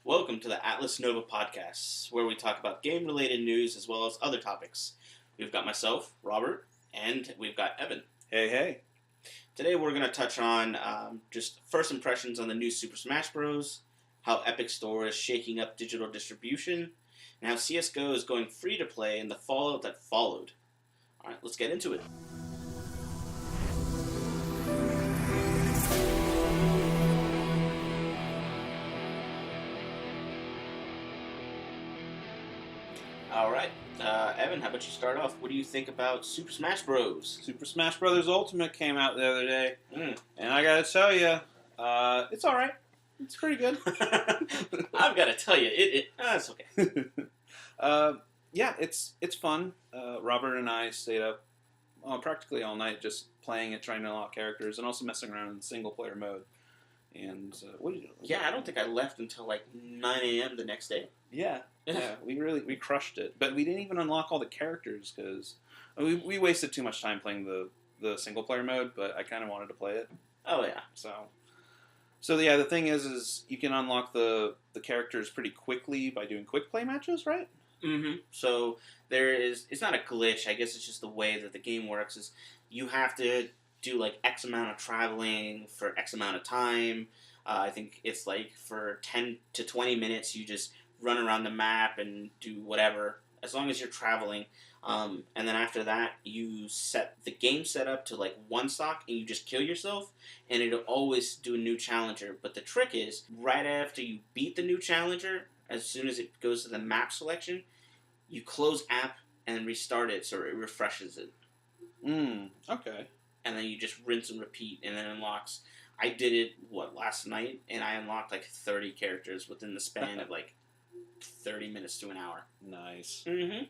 Welcome to the Atlas Nova podcast, where we talk about game-related news as well as other topics. We've got myself, Robert, and we've got Evan. Hey. Today we're going to touch on just first impressions on the new Super Smash Bros., how Epic Store is shaking up digital distribution, and how CSGO is going free-to-play in the fallout that followed. Alright, let's get into it. Alright, Evan, how about you start off? What do you think about Super Smash Bros.? Super Smash Bros. Ultimate came out the other day, and I gotta tell you, it's alright. It's pretty good. I've got to tell you, it's okay. Yeah, it's fun. Robert and I stayed up practically all night just playing it, trying to unlock characters, and also messing around in single-player mode. And what did you do? Yeah, I don't think I left until like 9 a.m. the next day. Yeah, we crushed it. But we didn't even unlock all the characters because we wasted too much time playing the single-player mode, but I kind of wanted to play it. Oh, yeah. So yeah, the thing is you can unlock the characters pretty quickly by doing quick play matches, right? Mm-hmm. So it's not a glitch, I guess it's just the way that the game works is you have to do like X amount of traveling for X amount of time. I think it's like for 10 to 20 minutes you just run around the map and do whatever, as long as you're traveling. And then after that, you set the game setup to like one stock and you just kill yourself, and it'll always do a new challenger. But the trick is, right after you beat the new challenger, as soon as it goes to the map selection, you close app and restart it so it refreshes it. Okay. And then you just rinse and repeat, and then it unlocks. I did it, last night, and I unlocked like 30 characters within the span of like 30 minutes to an hour. Nice. Mm-hmm.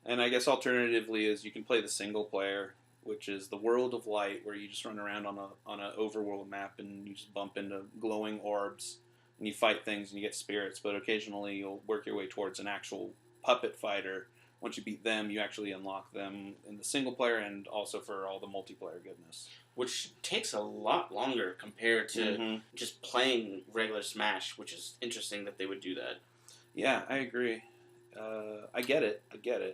And I guess alternatively is you can play the single player, which is the World of Light, where you just run around on a overworld map and you just bump into glowing orbs and you fight things and you get spirits. But occasionally you'll work your way towards an actual puppet fighter. Once you beat them, you actually unlock them in the single player and also for all the multiplayer goodness. Which takes a lot longer compared to just playing regular Smash, which is interesting that they would do that. Yeah, I agree. I get it,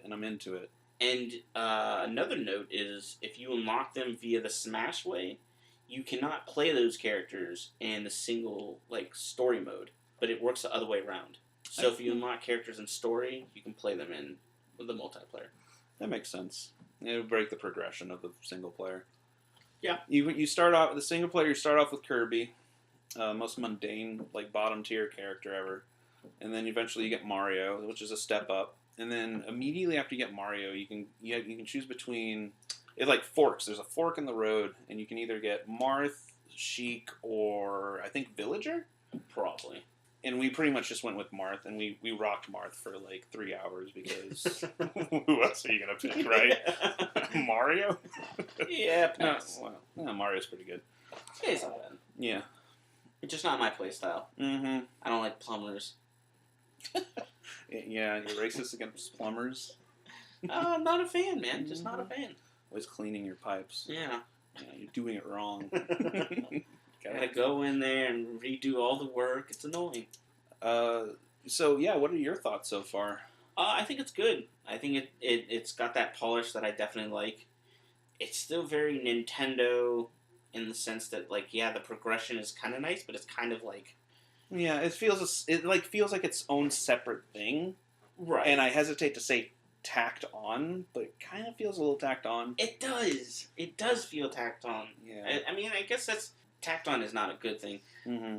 and I'm into it. And another note is, if you unlock them via the Smash way, you cannot play those characters in the single story mode, but it works the other way around. So if you unlock characters in story, you can play them in the multiplayer. That makes sense. It would break the progression of the single player. Yeah. You start off the single player. You start off with Kirby, most mundane, bottom tier character ever, and then eventually you get Mario, which is a step up. And then immediately after you get Mario, you can choose between it forks. There's a fork in the road, and you can either get Marth, Sheik, or I think Villager, probably. And we pretty much just went with Marth, and we rocked Marth for 3 hours because who else are you gonna pick, right? Mario? Yeah, Mario's pretty good. It's not bad. Yeah. It's just not my playstyle. Mm-hmm. I don't like plumbers. Yeah, you're racist against plumbers? I'm not a fan, man. Just not a fan. Always cleaning your pipes. Yeah. You're doing it wrong. Gotta go in there and redo all the work. It's annoying. So yeah, what are your thoughts so far? I think it's good. I think it's got that polish that I definitely like. It's still very Nintendo in the sense that the progression is kind of nice, but it's kind of yeah, it feels like its own separate thing, right? And I hesitate to say tacked on, but it kind of feels a little tacked on. It does. It does feel tacked on. Yeah. I mean, I guess that's tacked on is not a good thing,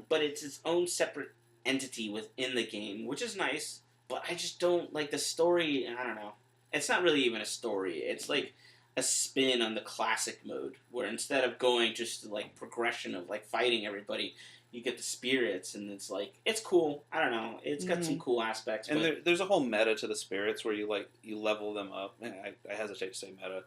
but it's its own separate entity within the game, which is nice. But I just don't like the story. I don't know. It's not really even a story. It's like a spin on the classic mode, where instead of going just to progression of fighting everybody, you get the spirits, and it's cool. I don't know. It's got some cool aspects. And there's a whole meta to the spirits where you level them up. I hesitate to say meta,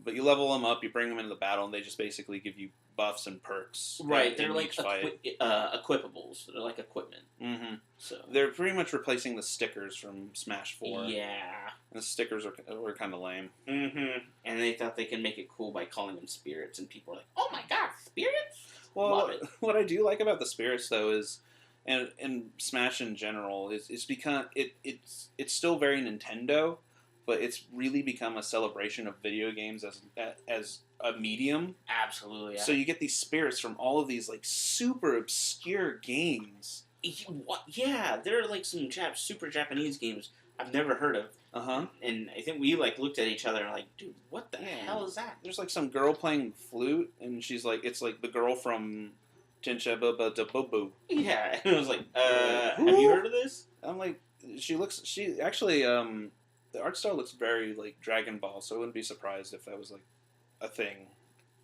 but you level them up, you bring them into the battle, and they just basically give you buffs and perks. Right, they're equipables. They're like equipment. Mm-hmm. So they're pretty much replacing the stickers from Smash 4. Yeah. And the stickers were kind of lame. Mm-hmm. And they thought they could make it cool by calling them spirits, and people were like, "Oh my god, spirits!" Well, what I do like about the spirits, though, is and Smash in general it's become it's still very Nintendo, but it's really become a celebration of video games as a medium. Absolutely. So you get these spirits from all of these like super obscure games. Yeah, there are like some super Japanese games I've never heard of. And I think we like looked at each other and like, dude, what the hell is that? There's like some girl playing flute, and she's like, it's like the girl from Tinsha Baba da Bobo. Yeah, and I was like, have you heard of this? I'm like, she actually, the art style looks very like Dragon Ball, so I wouldn't be surprised if that was like a thing.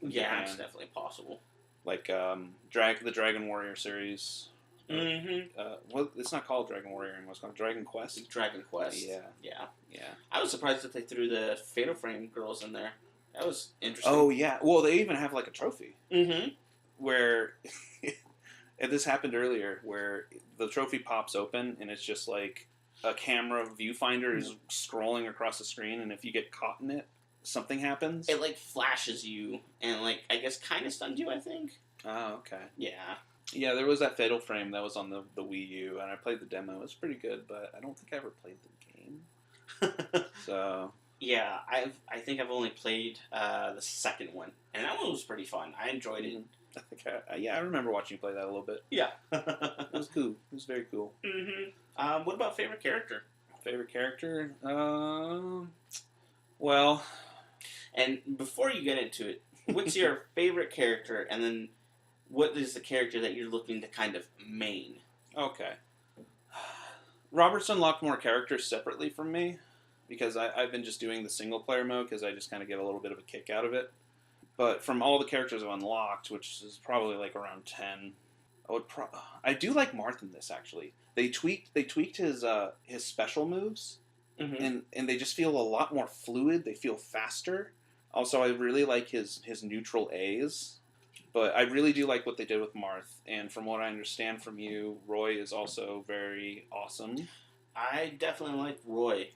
Yeah, it's definitely possible. Like the Dragon Warrior series. Well, it's not called Dragon Warrior anymore. It's called Dragon Quest. Dragon Quest. Yeah. I was surprised that they threw the Fatal Frame girls in there. That was interesting. Oh yeah. Well, they even have like a trophy. Mm-hmm. Where, and this happened earlier, where the trophy pops open and it's just like a camera viewfinder is scrolling across the screen, and if you get caught in it, something happens. It like flashes you and like I guess kind of stunned you. I think. Oh, okay. Yeah. Yeah, there was that Fatal Frame that was on the Wii U, and I played the demo. It was pretty good, but I don't think I ever played the game. So yeah, I think I've only played the second one, and that one was pretty fun. I enjoyed it. I think I remember watching you play that a little bit. Yeah, it was cool. It was very cool. What about favorite character? Favorite character? Well, and before you get into it, what's your favorite character, and then what is the character that you're looking to kind of main? Okay. Robert's unlocked more characters separately from me, because I've been just doing the single player mode because I just kind of get a little bit of a kick out of it. But from all the characters I've unlocked, which is probably like around 10, I do like Marth in this actually. They tweaked his special moves, and they just feel a lot more fluid. They feel faster. Also, I really like his neutral A's. But I really do like what they did with Marth, and from what I understand from you, Roy is also very awesome. I definitely like Roy.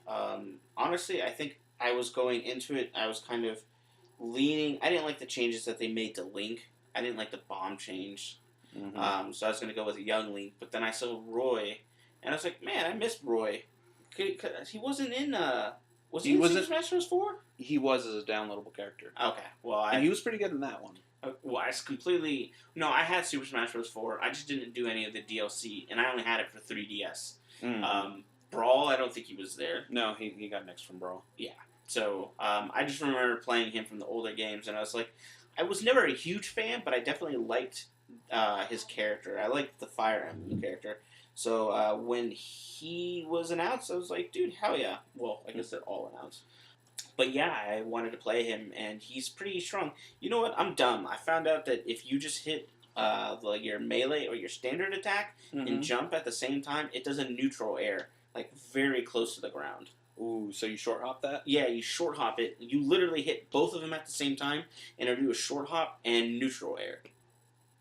Honestly, I think I was going into it, I was kind of leaning. I didn't like the changes that they made to Link. I didn't like the bomb change. So I was going to go with a young Link, but then I saw Roy, and I was like, man, I missed Roy. He wasn't in. Was he in Super Smash Bros. 4? He was as a downloadable character. Okay, well, and he was pretty good in that one. Well, I had Super Smash Bros. 4. I just didn't do any of the DLC, and I only had it for 3DS. Brawl, I don't think he was there. No, he got next from Brawl. Yeah. So, I just remember playing him from the older games, and I was like, I was never a huge fan, but I definitely liked his character. I liked the Fire Emblem character. So, when he was announced, I was like, dude, hell yeah. Well, I guess they're all announced. But yeah, I wanted to play him, and he's pretty strong. You know what? I'm dumb. I found out that if you just hit your melee or your standard attack and jump at the same time, it does a neutral air, like very close to the ground. Ooh, so you short hop that? Yeah, you short hop it. You literally hit both of them at the same time, and it'll do a short hop and neutral air.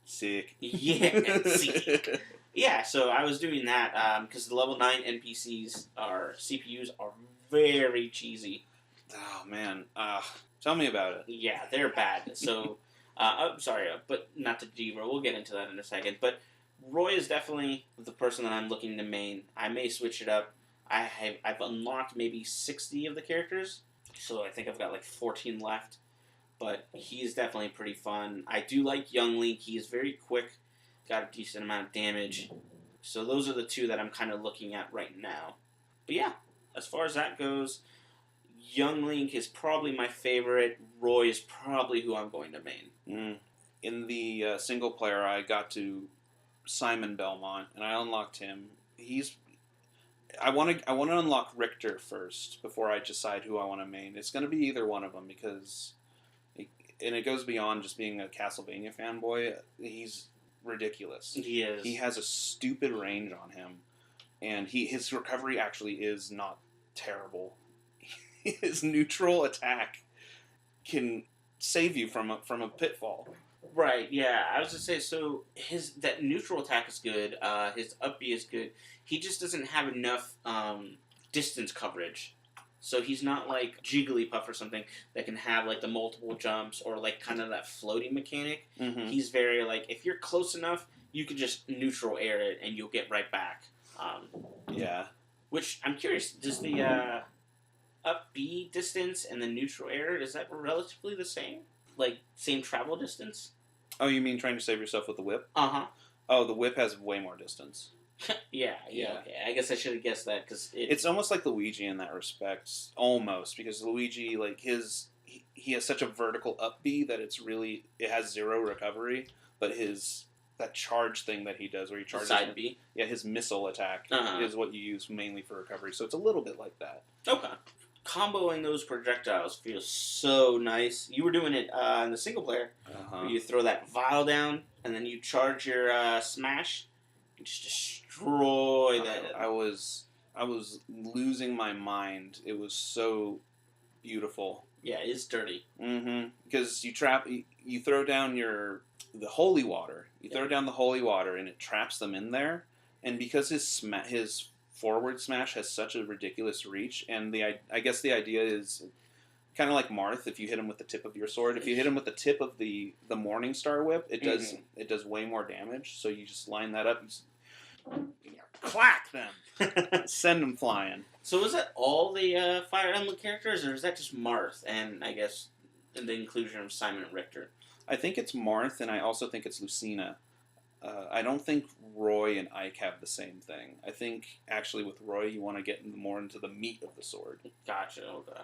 Sick. Yeah, sick. Yeah, so I was doing that because the level 9 NPCs, CPUs, are very cheesy. Oh, man. Tell me about it. Yeah, they're bad. So, I'm sorry, but not to derail. We'll get into that in a second. But Roy is definitely the person that I'm looking to main. I may switch it up. I've unlocked maybe 60 of the characters, so I think I've got like 14 left. But he's definitely pretty fun. I do like Young Link. He is very quick, got a decent amount of damage. So those are the two that I'm kind of looking at right now. But yeah, as far as that goes, Young Link is probably my favorite. Roy is probably who I'm going to main. In the single player, I got to Simon Belmont, and I unlocked him. I want to unlock Richter first before I decide who I want to main. It's going to be either one of them because, it goes beyond just being a Castlevania fanboy. He's ridiculous. He is. He has a stupid range on him, and his recovery actually is not terrible. His neutral attack can save you from a pitfall. Right, yeah. I was going to say, so that neutral attack is good. His up B is good. He just doesn't have enough distance coverage. So he's not like Jigglypuff or something that can have like the multiple jumps or like kind of that floating mechanic. He's very like, if you're close enough, you could just neutral air it and you'll get right back. Yeah. Which I'm curious, does the up B distance and the neutral air, is that relatively the same? Like, same travel distance? Oh, you mean trying to save yourself with the whip? Uh-huh. Oh, the whip has way more distance. Yeah, Yeah. okay. I guess I should have guessed that, because It's almost like Luigi in that respect. Almost. Because Luigi, like, he has such a vertical up B that it has 0 recovery, but that charge thing that he does where he charges... Side B? Yeah, his missile attack is what you use mainly for recovery, so it's a little bit like that. Okay. Comboing those projectiles feels so nice. You were doing it in the single player, where you throw that vial down, and then you charge your smash, and just destroy that. I was losing my mind. It was so beautiful. Yeah, it's dirty. Mm-hmm. Because you throw down the holy water. You throw down the holy water, and it traps them in there. And because his forward smash has such a ridiculous reach, and I guess the idea is kind of like Marth. If you hit him with the tip of your sword, if you hit him with the tip of the Morning Star whip, it does way more damage. So you just line that up, and clack them, send them flying. So is that all the Fire Emblem characters, or is that just Marth? And I guess the inclusion of Simon and Richter. I think it's Marth, and I also think it's Lucina. I don't think Roy and Ike have the same thing. I think, actually, with Roy, you want to get more into the meat of the sword. Gotcha, okay.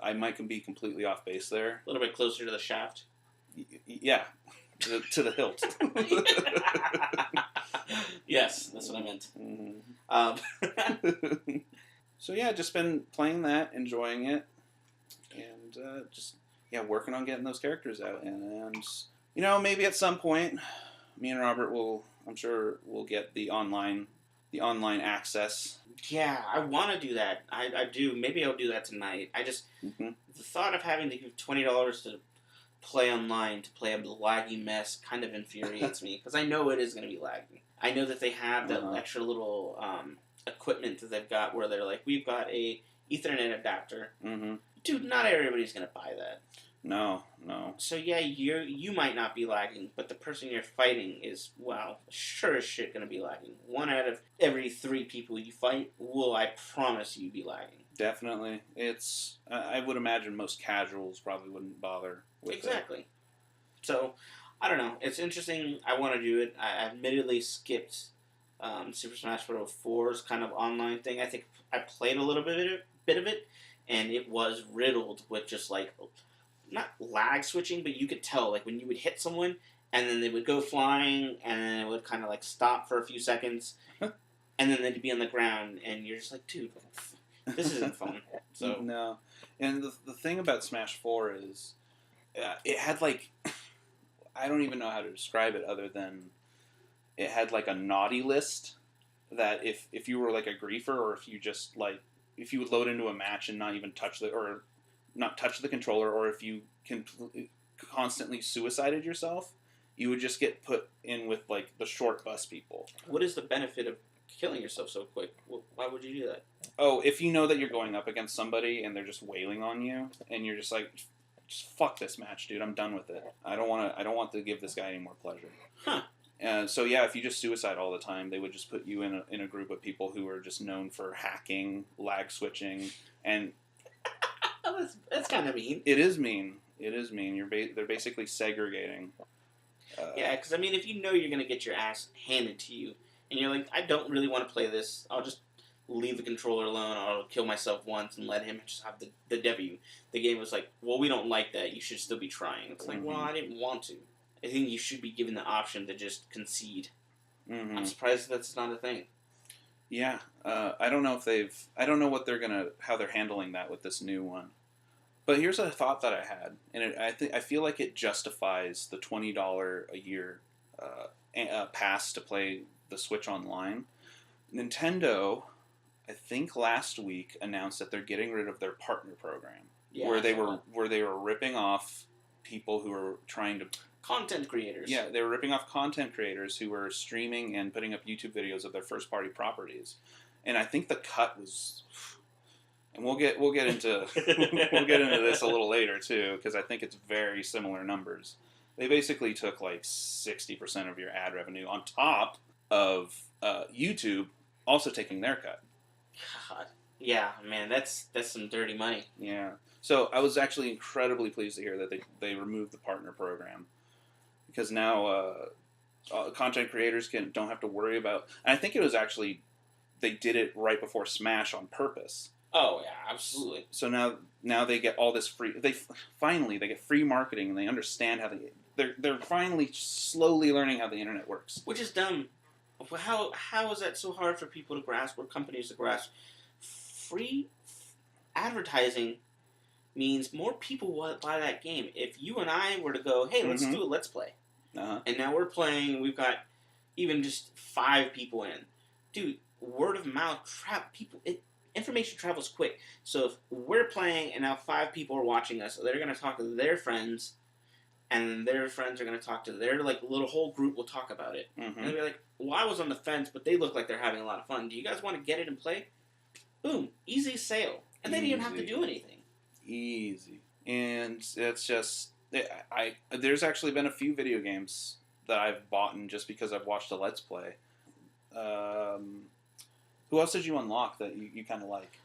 I might be completely off base there. A little bit closer to the shaft? Yeah, to the hilt. Yes, that's what I meant. Mm-hmm. So yeah, just been playing that, enjoying it, and working on getting those characters out. And maybe at some point, me and Robert I'm sure we'll get the online access. Yeah, I want to do that. I do. Maybe I'll do that tonight. The thought of having to give $20 to play online, to play a laggy mess, kind of infuriates me, because I know it is going to be laggy. I know that they have that extra little equipment that they've got where they're like, we've got a Ethernet adapter. Mm-hmm. Dude, not everybody's going to buy that. No. So yeah, you might not be lagging, but the person you're fighting is, well, sure as shit going to be lagging. 1 out of every 3 people you fight will, I promise you, be lagging. Definitely. I would imagine most casuals probably wouldn't bother with Exactly. So, I don't know. It's interesting. I want to do it. I admittedly skipped Super Smash Bros. 4's kind of online thing. I think I played a little bit of it, and it was riddled with just like, not lag switching, but you could tell, like, when you would hit someone, and then they would go flying, and then it would kind of like stop for a few seconds, and then they'd be on the ground, and you're just like, dude, this isn't fun. So no. And the thing about Smash 4 is, it had like, I don't even know how to describe it other than it had like a naughty list that if you were like a griefer, or if you would load into a match and not even touch the controller, or if you constantly suicided yourself, you would just get put in with like the short bus people. What is the benefit of killing yourself so quick? Why would you do that? Oh, if you know that you're going up against somebody and they're just wailing on you, and you're just like, just fuck this match, dude. I'm done with it. I don't want to give this guy any more pleasure. Huh. And so yeah, if you just suicide all the time, they would just put you in a group of people who are just known for hacking, lag switching, and that's kind of mean. It is mean. They're basically segregating. Yeah, because I mean, if you know you're gonna get your ass handed to you, and you're like, I don't really want to play this, I'll just leave the controller alone, or I'll kill myself once and let him just have the W. The game was like, well, we don't like that. You should still be trying. It's like, well, I didn't want to. I think you should be given the option to just concede. I'm surprised that's not a thing. Yeah, I don't know how they're handling that with this new one. But here's a thought that I had, and I feel like it justifies the $20 a year pass to play the Switch Online. Nintendo, I think last week, announced that they're getting rid of their partner program, where they were ripping off people who were trying to content creators. Yeah, they were ripping off content creators who were streaming and putting up YouTube videos of their first party properties, and I think the cut was. And we'll get into this a little later too, because I think it's very similar numbers. They basically took like 60% of your ad revenue on top of YouTube also taking their cut. God. Yeah, man, that's some dirty money. Yeah. So I was actually incredibly pleased to hear that they removed the partner program, because now content creators don't have to worry about. And I think it was actually they did it right before Smash on purpose. Oh yeah, absolutely. So now they get all this free. Finally they get free marketing, and they understand how they're finally slowly learning how the internet works. Which is dumb. How is that so hard for people to grasp or companies to grasp? Free advertising means more people will buy that game. If you and I were to go, hey, let's do a Let's Play, and now we're playing, we've got even just 5 people in, dude, word of mouth, information travels quick. So if we're playing and now 5 people are watching us, they're going to talk to their friends, and their friends are going to talk to their little whole group will talk about it. And they'll be like, well, I was on the fence, but they look like they're having a lot of fun. Do you guys want to get it and play? Boom, easy sale. And they didn't even have to do anything. Easy. And it's just, there's actually been a few video games that I've bought just because I've watched a Let's Play. Who else did you unlock that you kind of like?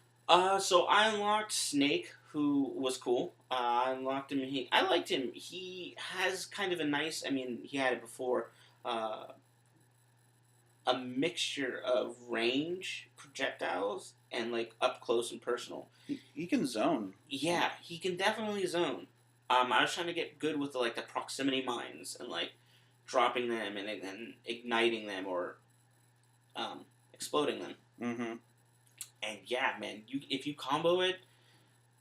So I unlocked Snake, who was cool. I unlocked him. I liked him. He has kind of a nice. I mean, he had it before. A mixture of range projectiles and up close and personal. He can zone. Yeah, he can definitely zone. I was trying to get good with the proximity mines and dropping them and igniting them or exploding them. Mm-hmm. And yeah, man, if you combo it,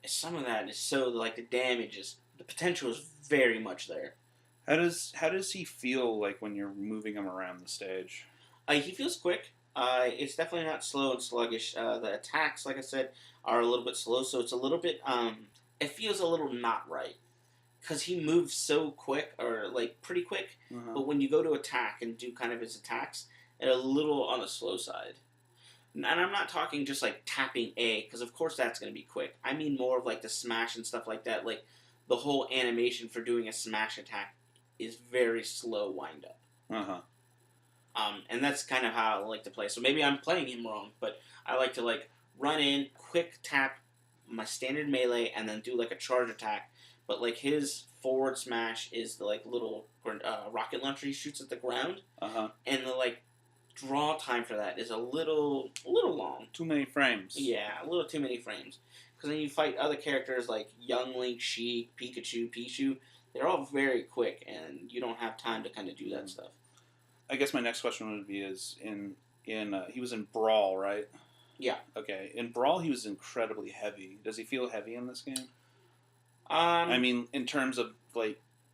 some of that is so the damage is the potential is very much there. How does he feel when you're moving him around the stage? He feels quick. It's definitely not slow and sluggish. The attacks, like I said, are a little bit slow, so it's a little bit. It feels a little not right because he moves so quick or pretty quick. Uh-huh. But when you go to attack and do kind of his attacks, it's a little on the slow side. And I'm not talking just tapping A, because of course that's going to be quick. I mean more of the smash and stuff like that. The whole animation for doing a smash attack is very slow wind up. Uh-huh. And that's kind of how I like to play. So maybe I'm playing him wrong, but I like to run in, quick tap my standard melee, and then do a charge attack. But his forward smash is the little rocket launcher he shoots at the ground. Uh-huh. And the draw time for that is a little long. Too many frames. Yeah, a little too many frames. Because then you fight other characters like Young Link, Sheik, Pikachu, Pichu. They're all very quick, and you don't have time to kind of do that stuff. I guess my next question would be he was in Brawl, right? Yeah. Okay. In Brawl, he was incredibly heavy. Does he feel heavy in this game? I mean, in terms of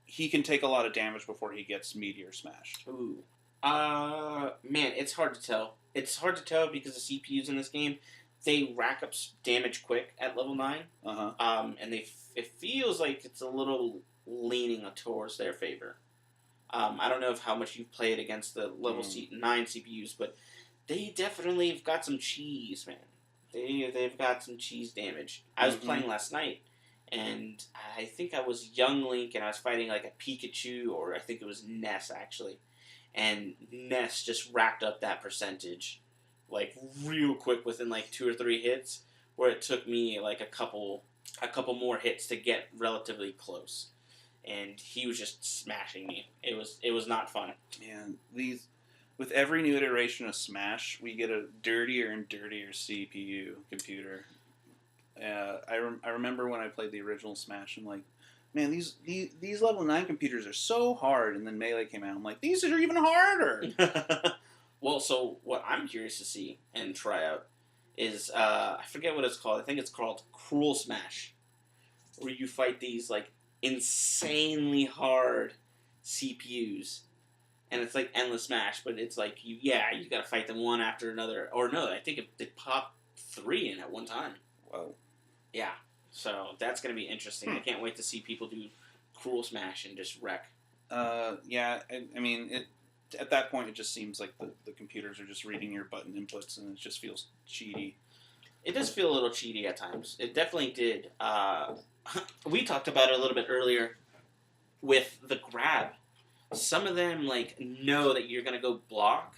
he can take a lot of damage before he gets meteor smashed. Ooh. Man, it's hard to tell. It's hard to tell because the CPUs in this game, they rack up damage quick at level 9. Uh-huh. And it feels like it's a little leaning towards their favor. I don't know how much you've played against the level 9 CPUs, but they definitely have got some cheese, man. They've got some cheese damage. I was playing last night, and I think I was Young Link, and I was fighting a Pikachu, or I think it was Ness, actually. And Ness just racked up that percentage, real quick within 2 or 3 hits, where it took me a couple more hits to get relatively close. And he was just smashing me. It was not fun. Man, with every new iteration of Smash, we get a dirtier and dirtier CPU computer. I remember when I played the original Smash, I'm like, man, these level 9 computers are so hard. And then Melee came out, I'm like, these are even harder. Well, so what I'm curious to see and try out is I forget what it's called. I think it's called Cruel Smash, where you fight these insanely hard CPUs, and it's endless smash, but it's you gotta fight them one after another, or no, I think they pop 3 in at one time. Whoa. Yeah, so that's gonna be interesting. I can't wait to see people do Cruel Smash and just wreck. Yeah, I mean, at that point it just seems like the computers are just reading your button inputs, and it just feels cheaty. It does feel a little cheaty at times. It definitely did. We talked about it a little bit earlier. with the grab, some of them like know that you're gonna go block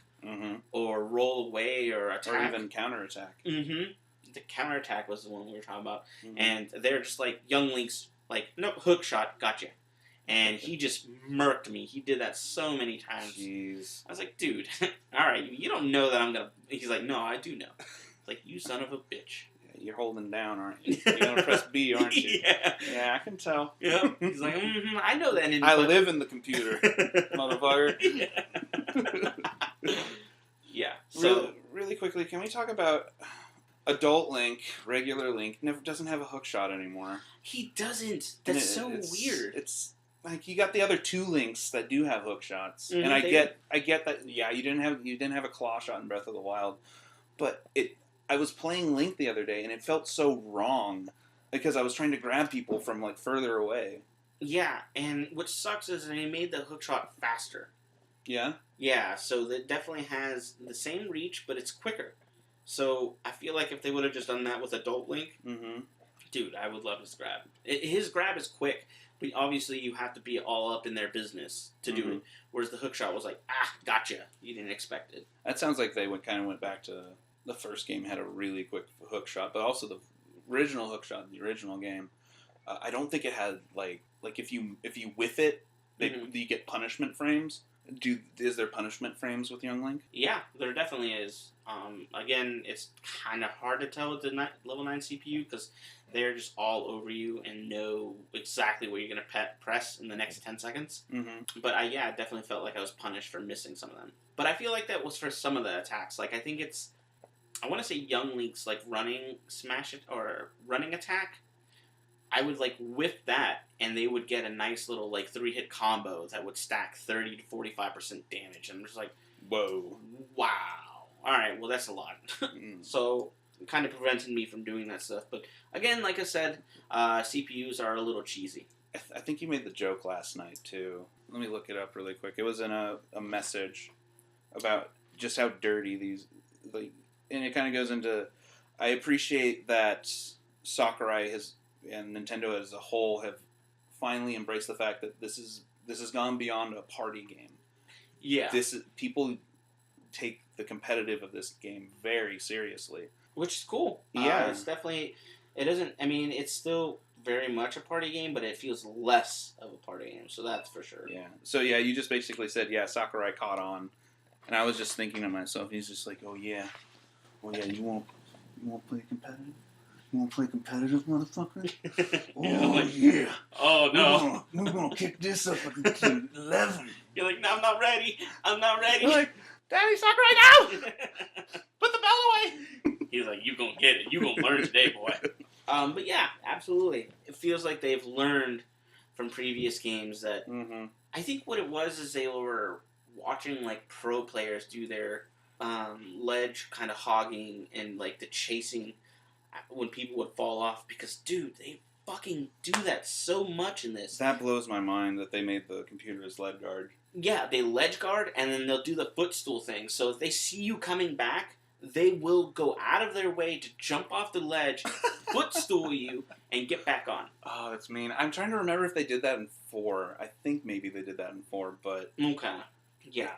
or roll away or attack or even counterattack. The counterattack was the one we were talking about, and they're just like Young Link's like nope, hook shot, gotcha, and he just murked me. He did that so many times. Jeez. I was like, dude, all right, you don't know that I'm gonna. He's like, no, I do know. It's like, you son of a bitch. You're holding down, aren't you? You're gonna press B, aren't you? Yeah. Yeah, I can tell. Yeah. He's like, I know that. I live in the computer, motherfucker. Yeah. So really quickly, can we talk about Adult Link? Regular Link doesn't have a hook shot anymore. He doesn't. That's so weird. It's like you got the other two Links that do have hook shots, and I get that. Yeah, you didn't have a claw shot in Breath of the Wild, but I was playing Link the other day, and it felt so wrong because I was trying to grab people from like further away. Yeah, and what sucks is they made the hook shot faster. Yeah? Yeah, so it definitely has the same reach, but it's quicker. So I feel like if they would have just done that with Adult Link, dude, I would love his grab. His grab is quick, but obviously you have to be all up in their business to do it. Whereas the hook shot was like, gotcha. You didn't expect it. That sounds like they kind of went back to the first game had a really quick hook shot, but also the original hook shot in the original game. I don't think it had like if you whiff it, you get punishment frames. Is there punishment frames with Young Link? Yeah, there definitely is. Again, it's kind of hard to tell with the level 9 CPU because they're just all over you and know exactly what you're going to press in the next 10 seconds. But I definitely felt like I was punished for missing some of them. But I feel like that was for some of the attacks. Like I think I want to say Young Link's like running smash it or running attack. I would like whiff that, and they would get a nice little like 3-hit combo that would stack 30 to 45% damage. And I'm just like, whoa, wow. All right, well that's a lot. So it kind of prevented me from doing that stuff. But again, like I said, CPUs are a little cheesy. I think you made the joke last night too. Let me look it up really quick. It was in a message about just how dirty these and it kind of goes into. I appreciate that Sakurai and Nintendo as a whole have finally embraced the fact that this has gone beyond a party game. Yeah, people take the competitive of this game very seriously, which is cool. Yeah, it's definitely. It isn't. I mean, it's still very much a party game, but it feels less of a party game. So that's for sure. Yeah. So yeah, you just basically said Sakurai caught on, and I was just thinking to myself, he's just like, oh yeah, you won't play competitive. You want to play competitive, motherfucker? Oh, yeah. Oh, no. We're gonna kick this up to 11. You're like, no, I'm not ready. I'm not ready. You're like, Daddy, Sakurai, now! Put the bell away! He's like, you gonna get it. You gonna learn today, boy. But yeah, absolutely. It feels like they've learned from previous games that... I think what it was is they were watching, like, pro players do their ledge kind of hogging and, like, the chasing... when people would fall off, because dude, they fucking do that so much in this. That blows my mind that they made the computer as ledge guard. Yeah, they ledge guard, and then they'll do the footstool thing. So if they see you coming back, they will go out of their way to jump off the ledge, footstool you, and get back on. Oh, that's mean. I'm trying to remember if they did that in 4. I think maybe they did that in 4, but... Okay. Yeah.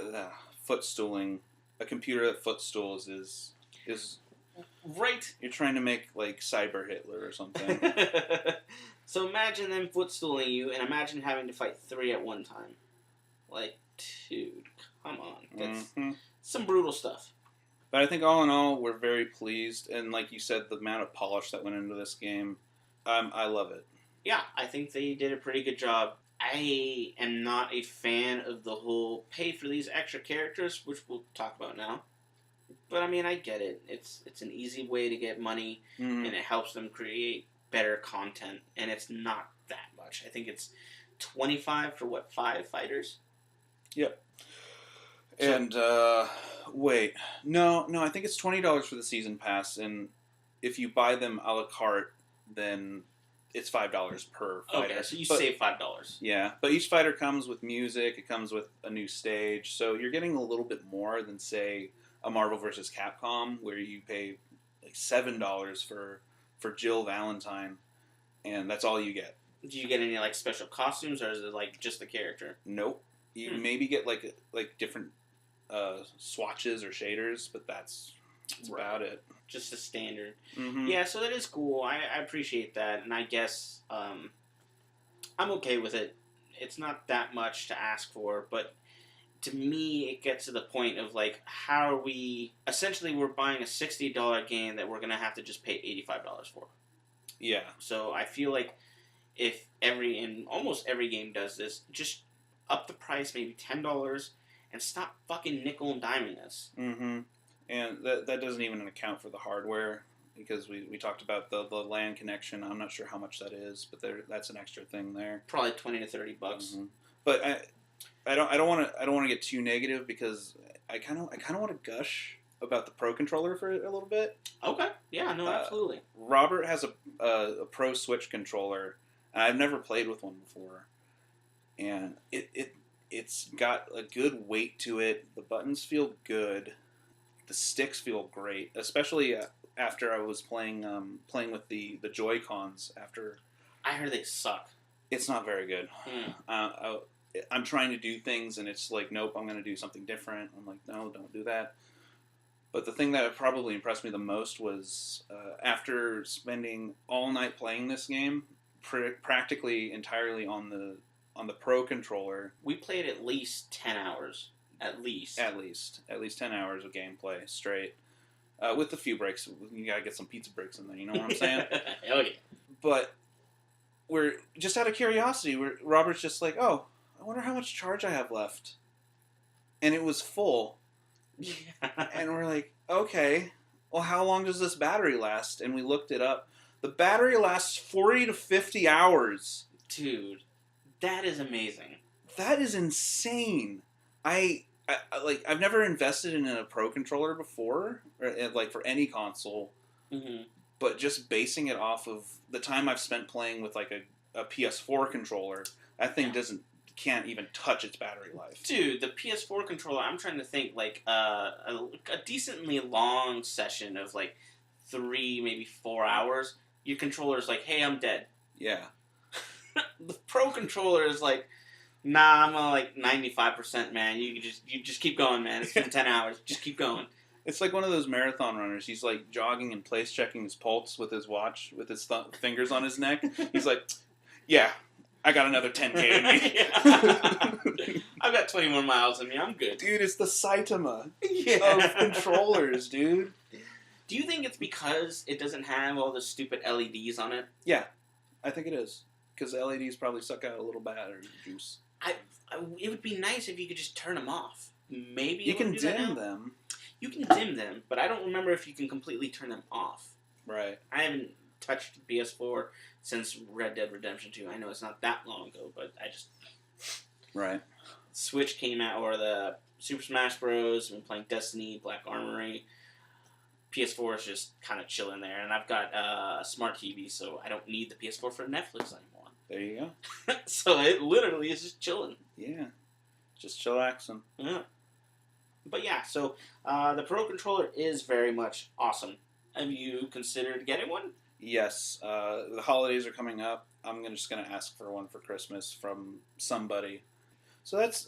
Footstooling. A computer that footstools is right. You're trying to make, like, Cyber Hitler or something. So imagine them footstooling you, and imagine having to fight 3 at one time. Like, dude, come on. That's some brutal stuff. But I think all in all, we're very pleased. And like you said, the amount of polish that went into this game, I love it. Yeah, I think they did a pretty good job. I am not a fan of the whole pay for these extra characters, which we'll talk about now. But I mean, I get it. It's an easy way to get money, and it helps them create better content. And it's not that much. I think it's $25 for 5 fighters? Yep. And wait, no, I think it's $20 for the season pass, and if you buy them a la carte, then it's $5 per fighter. Okay, so you save $5. Yeah, but each fighter comes with music. It comes with a new stage, so you're getting a little bit more than, say, a Marvel vs. Capcom, where you pay like $7 for Jill Valentine, and that's all you get. Do you get any like special costumes, or is it like just the character? Nope. You maybe get like different swatches or shaders, but that's about it. Just the standard. Mm-hmm. Yeah, so that is cool. I appreciate that, and I guess I'm okay with it. It's not that much to ask for, but to me, it gets to the point of like, how are we? Essentially, we're buying a $60 game that we're gonna have to just pay $85 for. Yeah. So I feel like if almost every game does this, just up the price maybe $10 and stop fucking nickel and diming us. Mm-hmm. And that doesn't even account for the hardware, because we talked about the LAN connection. I'm not sure how much that is, but that's an extra thing there. Probably $20 to $30. Mm-hmm. But I don't want to get too negative, because I kind of want to gush about the Pro controller for a little bit. Okay. Yeah. No. Absolutely. Robert has a Pro Switch controller, and I've never played with one before, and it's got a good weight to it. The buttons feel good. The sticks feel great, especially after I was playing with the Joy-Cons. After I heard they suck. It's not very good. I'm trying to do things, and it's like, nope, I'm going to do something different. I'm like, no, don't do that. But the thing that probably impressed me the most was after spending all night playing this game, practically entirely on the Pro controller. We played at least 10 hours. At least 10 hours of gameplay straight, with a few breaks. You gotta get some pizza breaks in there. You know what I'm saying? Hell yeah! But we're just out of curiosity. Robert's just like, oh, I wonder how much charge I have left, and it was full. Yeah. And we're like, okay, well, how long does this battery last? And we looked it up. The battery lasts 40 to 50 hours. Dude, that is amazing. That is insane. I've never invested in a Pro controller before, or like for any console, mm-hmm. but just basing it off of the time I've spent playing with like a PS4 controller, that thing can't even touch its battery life. Dude, the PS4 controller, I'm trying to think like a decently long session of like 3, maybe 4 hours. Your controller's like, hey, I'm dead. Yeah. The Pro controller is like, nah, I'm like 95%, man. You just keep going, man. It's been 10 hours. Just keep going. It's like one of those marathon runners. He's like jogging in place, checking his pulse with his watch, with his fingers on his neck. He's like, yeah, I got another 10K in me. I've got 21 miles in me. I'm good. Dude, it's the Saitama of controllers, dude. Do you think it's because it doesn't have all the stupid LEDs on it? Yeah, I think it is. Because the LEDs probably suck out a little battery juice. It would be nice if you could just turn them off. Maybe you can dim them. You can dim them, but I don't remember if you can completely turn them off. Right. I haven't touched PS4 since Red Dead Redemption 2. I know it's not that long ago, but I just... Right. Switch came out, or the Super Smash Bros. I've been playing Destiny, Black Armory. PS4 is just kind of chilling there, and I've got a smart TV, so I don't need the PS4 for Netflix anymore. There you go. So it literally is just chilling. Yeah. Just chillaxing. Yeah. But yeah, so the Pro Controller is very much awesome. Have you considered getting one? Yes. The holidays are coming up. I'm just going to ask for one for Christmas from somebody. So that's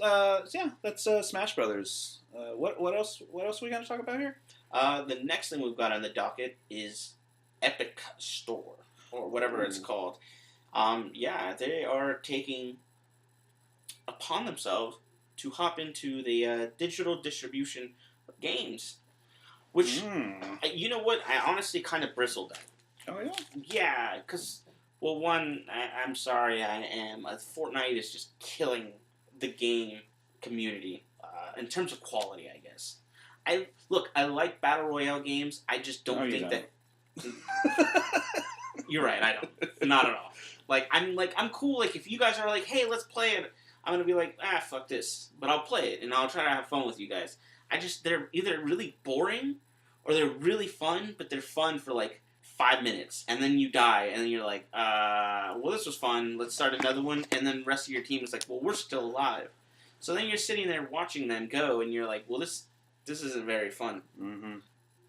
Smash Brothers. What else are we going to talk about here? The next thing we've got on the docket is Epic Store, or whatever it's called. They are taking upon themselves to hop into the digital distribution of games. Which, you know what, I honestly kind of bristled at. Oh, yeah? Yeah, because, well, one, I'm sorry, Fortnite is just killing the game community in terms of quality, I guess. I like Battle Royale games, I just don't think that... You're right, I don't. Not at all. I'm cool, if you guys are like, hey, let's play it, I'm gonna be like, fuck this. But I'll play it, and I'll try to have fun with you guys. They're either really boring, or they're really fun, but they're fun for, 5 minutes, and then you die, and then you're like, well, this was fun, let's start another one, and then the rest of your team is like, well, we're still alive. So then you're sitting there watching them go, and you're like, well, this isn't very fun. Mm-hmm.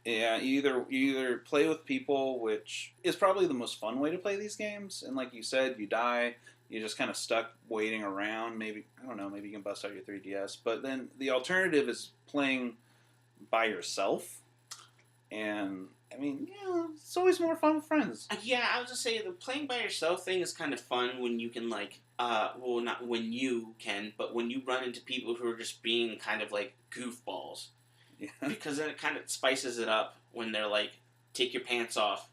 Yeah, you either play with people, which is probably the most fun way to play these games, and like you said, you die, you're just kind of stuck waiting around. Maybe I don't know, maybe you can bust out your 3DS, but then the alternative is playing by yourself, and I mean, yeah, it's always more fun with friends. Yeah, I was just saying the playing by yourself thing is kind of fun when you can like, well, not when you can, but when you run into people who are just being kind of like goofballs, Yeah. because then it kind of spices it up when they're like, take your pants off,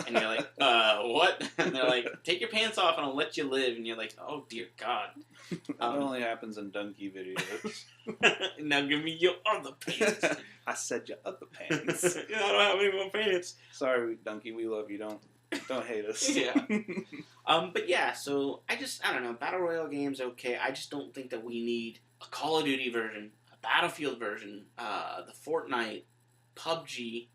and you're like, what? And they're like, take your pants off and I'll let you live, and you're like, oh dear God. That only happens in Donkey videos. Now give me your other pants. I said your other pants. I don't have any more pants. Sorry, Donkey, we love you. Don't hate us. Yeah. But yeah, so I don't know. Battle Royale games, okay. I just don't think that we need a Call of Duty version, a Battlefield version, the Fortnite, PUBG,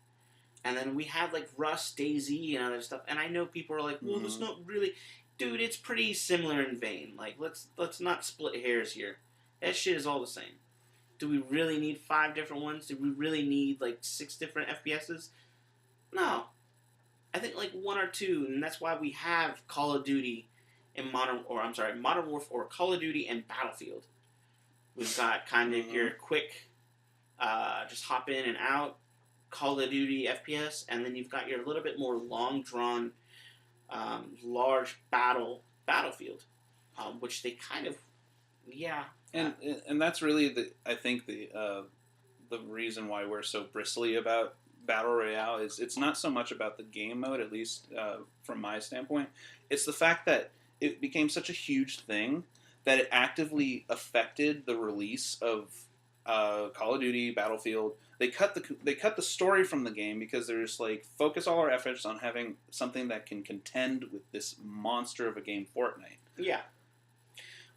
and then we had like Rust, DayZ, and other stuff. And I know people are like, well, it's not really, dude. It's pretty similar in vein. Like, let's not split hairs here. That shit is all the same. Do we really need 5 different ones? Do we really need like 6 different FPSs? No. I think like 1 or 2, and that's why we have Call of Duty and Modern Warfare, or Call of Duty and Battlefield. We've got kind of your quick, just hop in and out Call of Duty FPS, and then you've got your little bit more long drawn, large Battlefield, which they kind of, yeah. And that's really I think the reason why we're so bristly about Battle Royale is it's not so much about the game mode, at least from my standpoint. It's the fact that it became such a huge thing that it actively affected the release of Call of Duty, Battlefield. They cut the story from the game because they're just like, focus all our efforts on having something that can contend with this monster of a game, Fortnite. Yeah.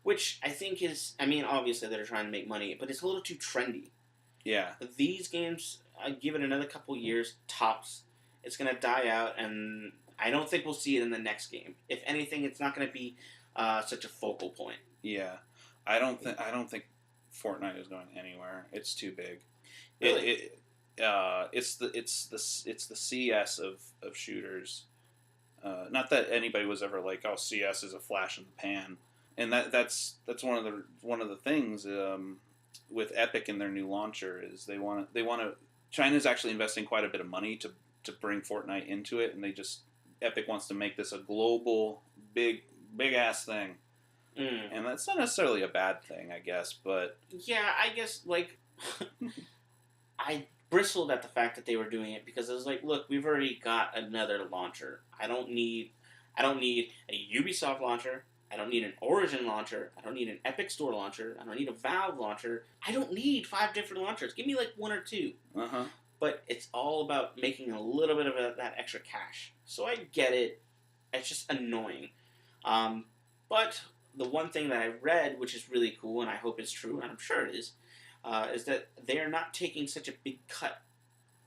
Which I think is, I mean, obviously they're trying to make money, but it's a little too trendy. Yeah. These games, I give it another couple years, tops. It's going to die out, and I don't think we'll see it in the next game. If anything, it's not going to be such a focal point. Yeah. I don't think Fortnite is going anywhere. It's too big. Really? It's the CS of shooters. Not that anybody was ever like, oh, CS is a flash in the pan. And that's one of the things with Epic and their new launcher is they want to. China's actually investing quite a bit of money to bring Fortnite into it, and Epic wants to make this a global big ass thing, and that's not necessarily a bad thing, I guess. But yeah, I guess like I bristled at the fact that they were doing it because I was like, look, we've already got another launcher. I don't need a Ubisoft launcher. I don't need an Origin launcher. I don't need an Epic Store launcher. I don't need a Valve launcher. I don't need 5 different launchers. Give me like 1 or 2. Uh-huh. But it's all about making a little bit of that extra cash. So I get it. It's just annoying. But the one thing that I read, which is really cool, and I hope it's true, and I'm sure it is that they are not taking such a big cut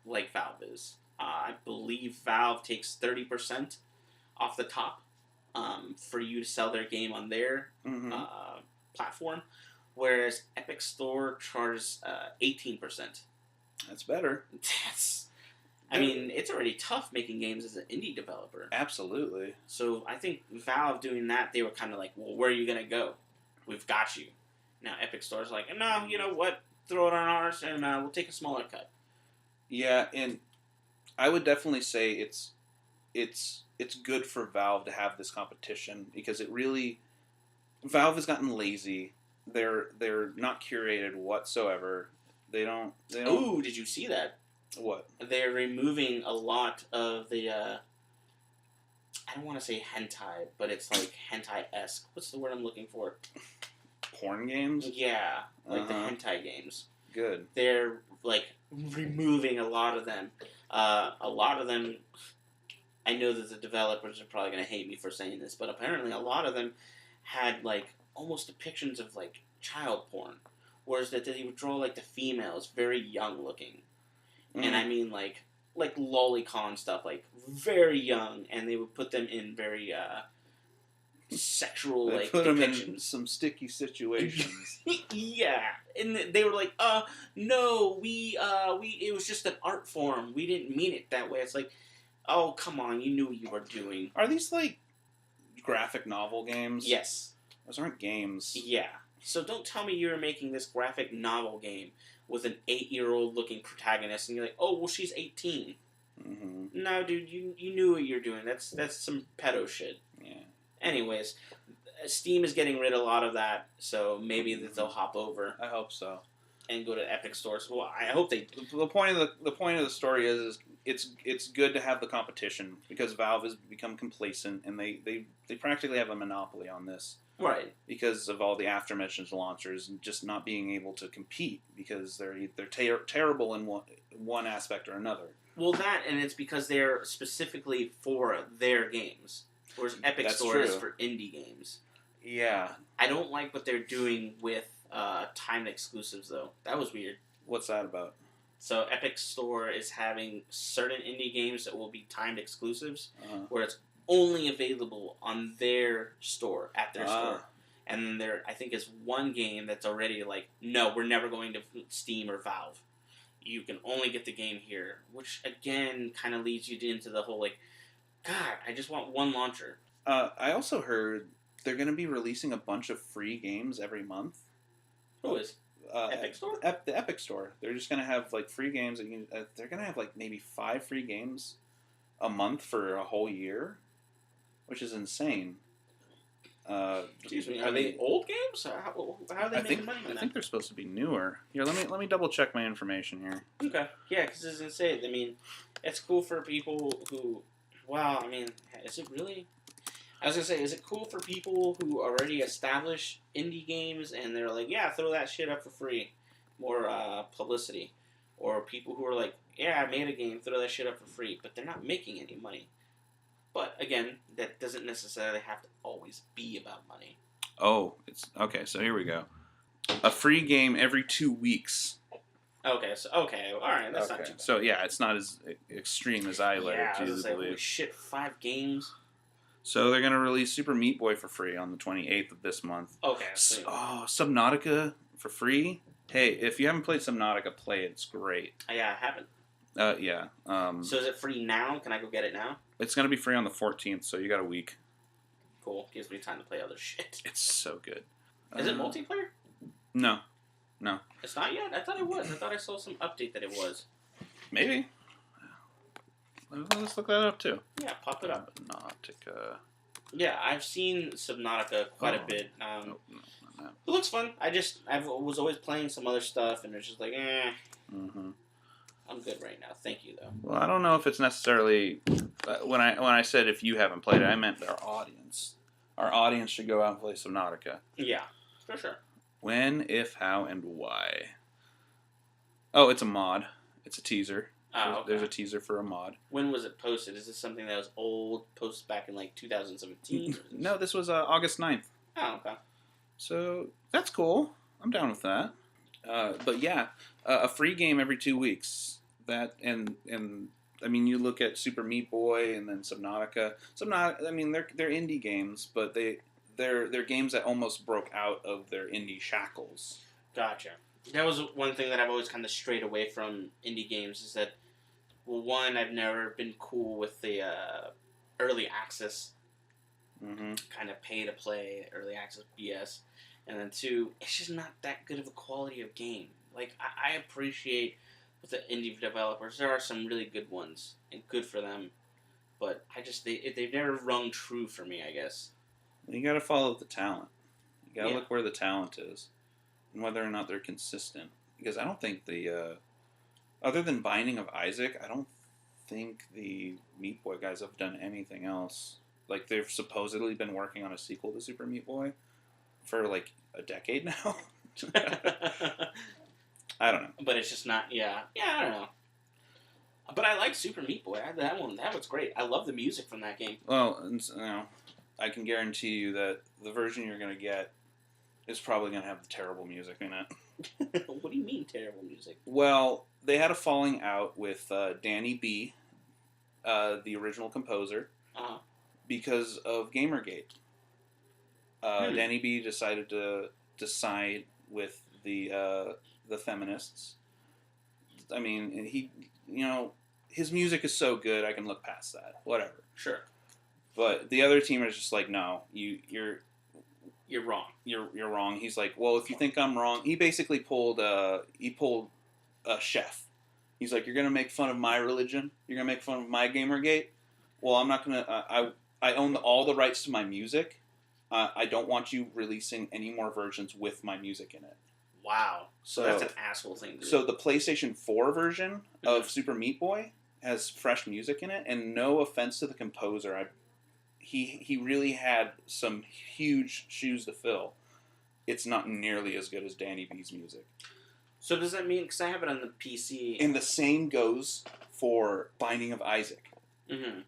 like Valve is. I believe Valve takes 30% off the top. For you to sell their game on their platform, whereas Epic Store charges 18%. That's better. I mean, it's already tough making games as an indie developer. Absolutely. So I think Valve doing that, they were kind of like, well, where are you going to go? We've got you. Now Epic Store's like, no, you know what? Throw it on ours and we'll take a smaller cut. Yeah, and I would definitely say it's good for Valve to have this competition because Valve has gotten lazy. They're not curated whatsoever. They don't. Ooh, did you see that? What? They're removing a lot of the. I don't want to say hentai, but it's like hentai-esque. What's the word I'm looking for? Porn games? Yeah, like the hentai games. Good. They're like removing a lot of them. A lot of them. I know that the developers are probably going to hate me for saying this, but apparently a lot of them had like almost depictions of like child porn, whereas that they would draw like the females very young looking, and I mean like lolicon stuff, like very young, and they would put them in very sexual They like put him in depictions. some sticky situations. Yeah, and they were like, no, it was just an art form. We didn't mean it that way. It's like, oh, come on, you knew what you were doing. Are these like graphic novel games? Yes. Those aren't games. Yeah. So don't tell me you're making this graphic novel game with an 8-year-old looking protagonist, and you're like, oh, well, she's 18. Mm-hmm. No, dude, you knew what you're doing. That's some pedo shit. Yeah. Anyways, Steam is getting rid of a lot of that, so maybe that they'll hop over I hope so. and go to Epic stores. Well, I hope they. The point of the story is it's good to have the competition because Valve has become complacent and they practically have a monopoly on this. Right. Because of all the aforementioned launchers and just not being able to compete because they're terrible in one aspect or another. Well, that and it's because they're specifically for their games, whereas Epic That's Store is true. for indie games. Yeah. I don't like what they're doing with timed exclusives, though. That was weird. What's that about? So Epic Store is having certain indie games that will be timed exclusives, where it's only available on their store, at their store. And then there, I think, is one game that's already like, no, we're never going to Steam or Valve. You can only get the game here, which again kind of leads you into the whole like, God, I just want one launcher. I also heard they're going to be releasing a bunch of free games every month. Who is? Epic Store? The Epic Store. They're just going to have like free games. That you can, they're going to have like maybe 5 free games a month for a whole year, which is insane. Excuse me. Are they old games? How are they making money on that? I think they're supposed to be newer. Here, let me double check my information here. Okay. Yeah, because as I say, I mean, it's cool for people who. Well, I mean, is it really? I was gonna say, is it cool for people who already establish indie games and they're like, yeah, throw that shit up for free, more publicity, or people who are like, yeah, I made a game, throw that shit up for free, but they're not making any money. But again, that doesn't necessarily have to always be about money. Oh, it's okay. So here we go. A free game every 2 weeks. Okay, all right, that's not too bad. So yeah, it's not as extreme as I Yeah, I to was like, believe. holy shit, 5 games. So they're gonna release Super Meat Boy for free on the 28th of this month. Okay. So, Subnautica for free. Hey, if you haven't played Subnautica, play it. It's great. yeah, I haven't. Yeah. So is it free now? Can I go get it now? It's gonna be free on the 14th, so you got a week. Cool. Gives me time to play other shit. It's so good. Is it multiplayer? No. It's not yet? I thought it was. I thought I saw some update that it was. Maybe. Let's look that up too. Yeah, pop it up. Subnautica. Yeah, I've seen Subnautica quite a bit. No. It looks fun. I was always playing some other stuff, and it's just like, Mm-hmm. I'm good right now. Thank you, though. Well, I don't know if it's necessarily when I said if you haven't played it, I meant our audience. Our audience should go out and play Subnautica. Yeah, for sure. When, if, how, and why. Oh, it's a mod. It's a teaser. Oh, okay. There's a teaser for a mod. When was it posted? Is this something that was old, posted back in like 2017? No, this was August 9th. Oh, okay. So that's cool. I'm down with that. But yeah, a free game every 2 weeks. That and I mean, you look at Super Meat Boy and then Subnautica. I mean, they're indie games, but they're games that almost broke out of their indie shackles. Gotcha. That was one thing that I've always kind of strayed away from indie games is that, well, one, I've never been cool with the early access kind of pay-to-play early access BS. And then two, it's just not that good of a quality of game. Like, I appreciate with the indie developers, there are some really good ones, and good for them. But they've never rung true for me, I guess. You got to follow the talent. You got to Yeah. look where the talent is, and whether or not they're consistent. Because I don't think other than Binding of Isaac, I don't think the Meat Boy guys have done anything else. Like, they've supposedly been working on a sequel to Super Meat Boy for like a decade now. I don't know. But it's just not, yeah, I don't know. But I like Super Meat Boy. That was great. I love the music from that game. Well, I can guarantee you that the version you're going to get is probably going to have the terrible music in it. What do you mean terrible music? Well, they had a falling out with Danny B, the original composer, because of Gamergate. Danny B decided to side with the feminists. I mean, his music is so good, I can look past that. Whatever. Sure. But the other team is just like, no, you're wrong. You're wrong. He's like, well, if you think I'm wrong, he basically pulled a chef. He's like, you're gonna make fun of my religion. You're gonna make fun of my Gamergate. Well, I'm not gonna. I own all the rights to my music. I don't want you releasing any more versions with my music in it. Wow. So that's an asshole thing to do. So the PlayStation 4 version of Super Meat Boy has fresh music in it, and no offense to the composer, he really had some huge shoes to fill. It's not nearly as good as Danny B's music. So does that mean, because I have it on the PC... And the same goes for Binding of Isaac. Mm-hmm.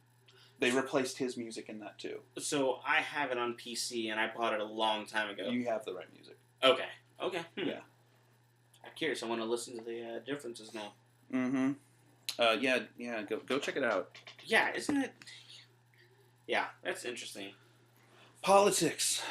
They replaced his music in that too. So I have it on PC, and I bought it a long time ago. You have the right music. Okay. Yeah. I'm curious. I want to listen to the differences now. Mm-hmm. Yeah. Go check it out. Yeah, isn't it? Yeah, that's interesting. Politics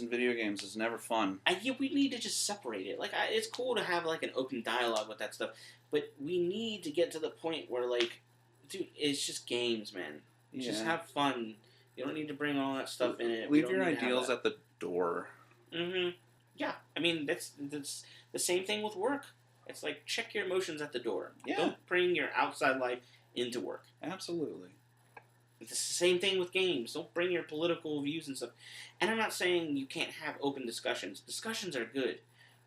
in video games is never fun. We need to just separate it. Like, it's cool to have like an open dialogue with that stuff, but we need to get to the point where, like, dude, it's just games, man. Yeah. Just have fun. You don't need to bring all that stuff in it. Leave your ideals at the door. Mm-hmm. Yeah, I mean that's the same thing with work. It's like, check your emotions at the door. Yeah. Don't bring your outside life into work. Absolutely. It's the same thing with games. Don't bring your political views and stuff. And I'm not saying you can't have open discussions. Discussions are good.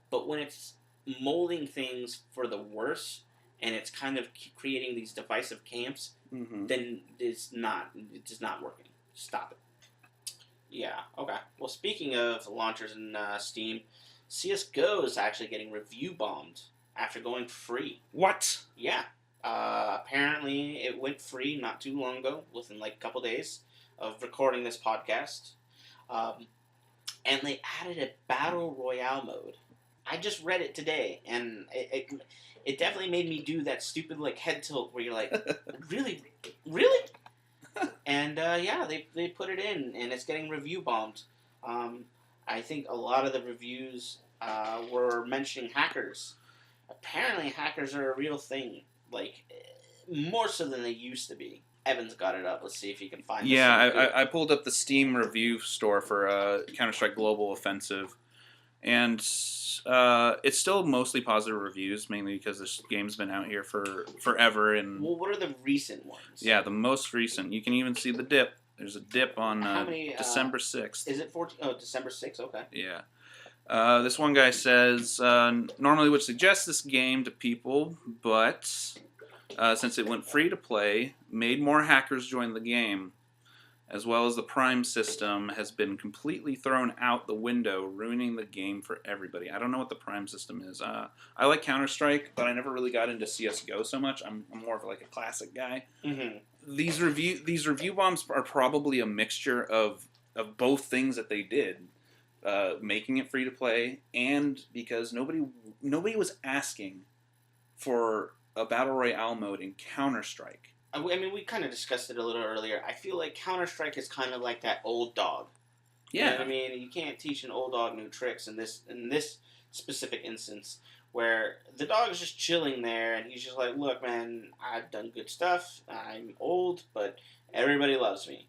But when it's molding things for the worse, and it's kind of creating these divisive camps, then it's just not working. Stop it. Yeah, okay. Well, speaking of launchers in Steam, CSGO is actually getting review bombed after going free. What? Yeah. Apparently, it went free not too long ago, within like a couple days of recording this podcast. And they added a Battle Royale mode. I just read it today, and it definitely made me do that stupid like head tilt where you're like, really? And yeah, they put it in, and it's getting review bombed. I think a lot of the reviews were mentioning hackers. Apparently, hackers are a real thing. Like, more so than they used to be. Evan's got it up. Let's see if he can find it. Yeah, I pulled up the Steam review store for Counter-Strike Global Offensive, and it's still mostly positive reviews, mainly because this game's been out here for forever. And well, what are the recent ones? Yeah, the most recent. You can even see the dip. There's a dip on December 6th. Is it 14? Oh, December 6th, okay. Yeah. This one guy says, normally would suggest this game to people, but since it went free to play, made more hackers join the game, as well as the Prime system has been completely thrown out the window, ruining the game for everybody. I don't know what the Prime system is. I like Counter-Strike, but I never really got into CSGO so much. I'm more of like a classic guy. Mm-hmm. These review bombs are probably a mixture of both things that they did. Making it free to play, and because nobody was asking for a Battle Royale mode in Counter-Strike. I mean, we kind of discussed it a little earlier. I feel like Counter-Strike is kind of like that old dog. Yeah. You know what I mean? You can't teach an old dog new tricks in this specific instance, where the dog is just chilling there, and he's just like, look, man, I've done good stuff. I'm old, but everybody loves me.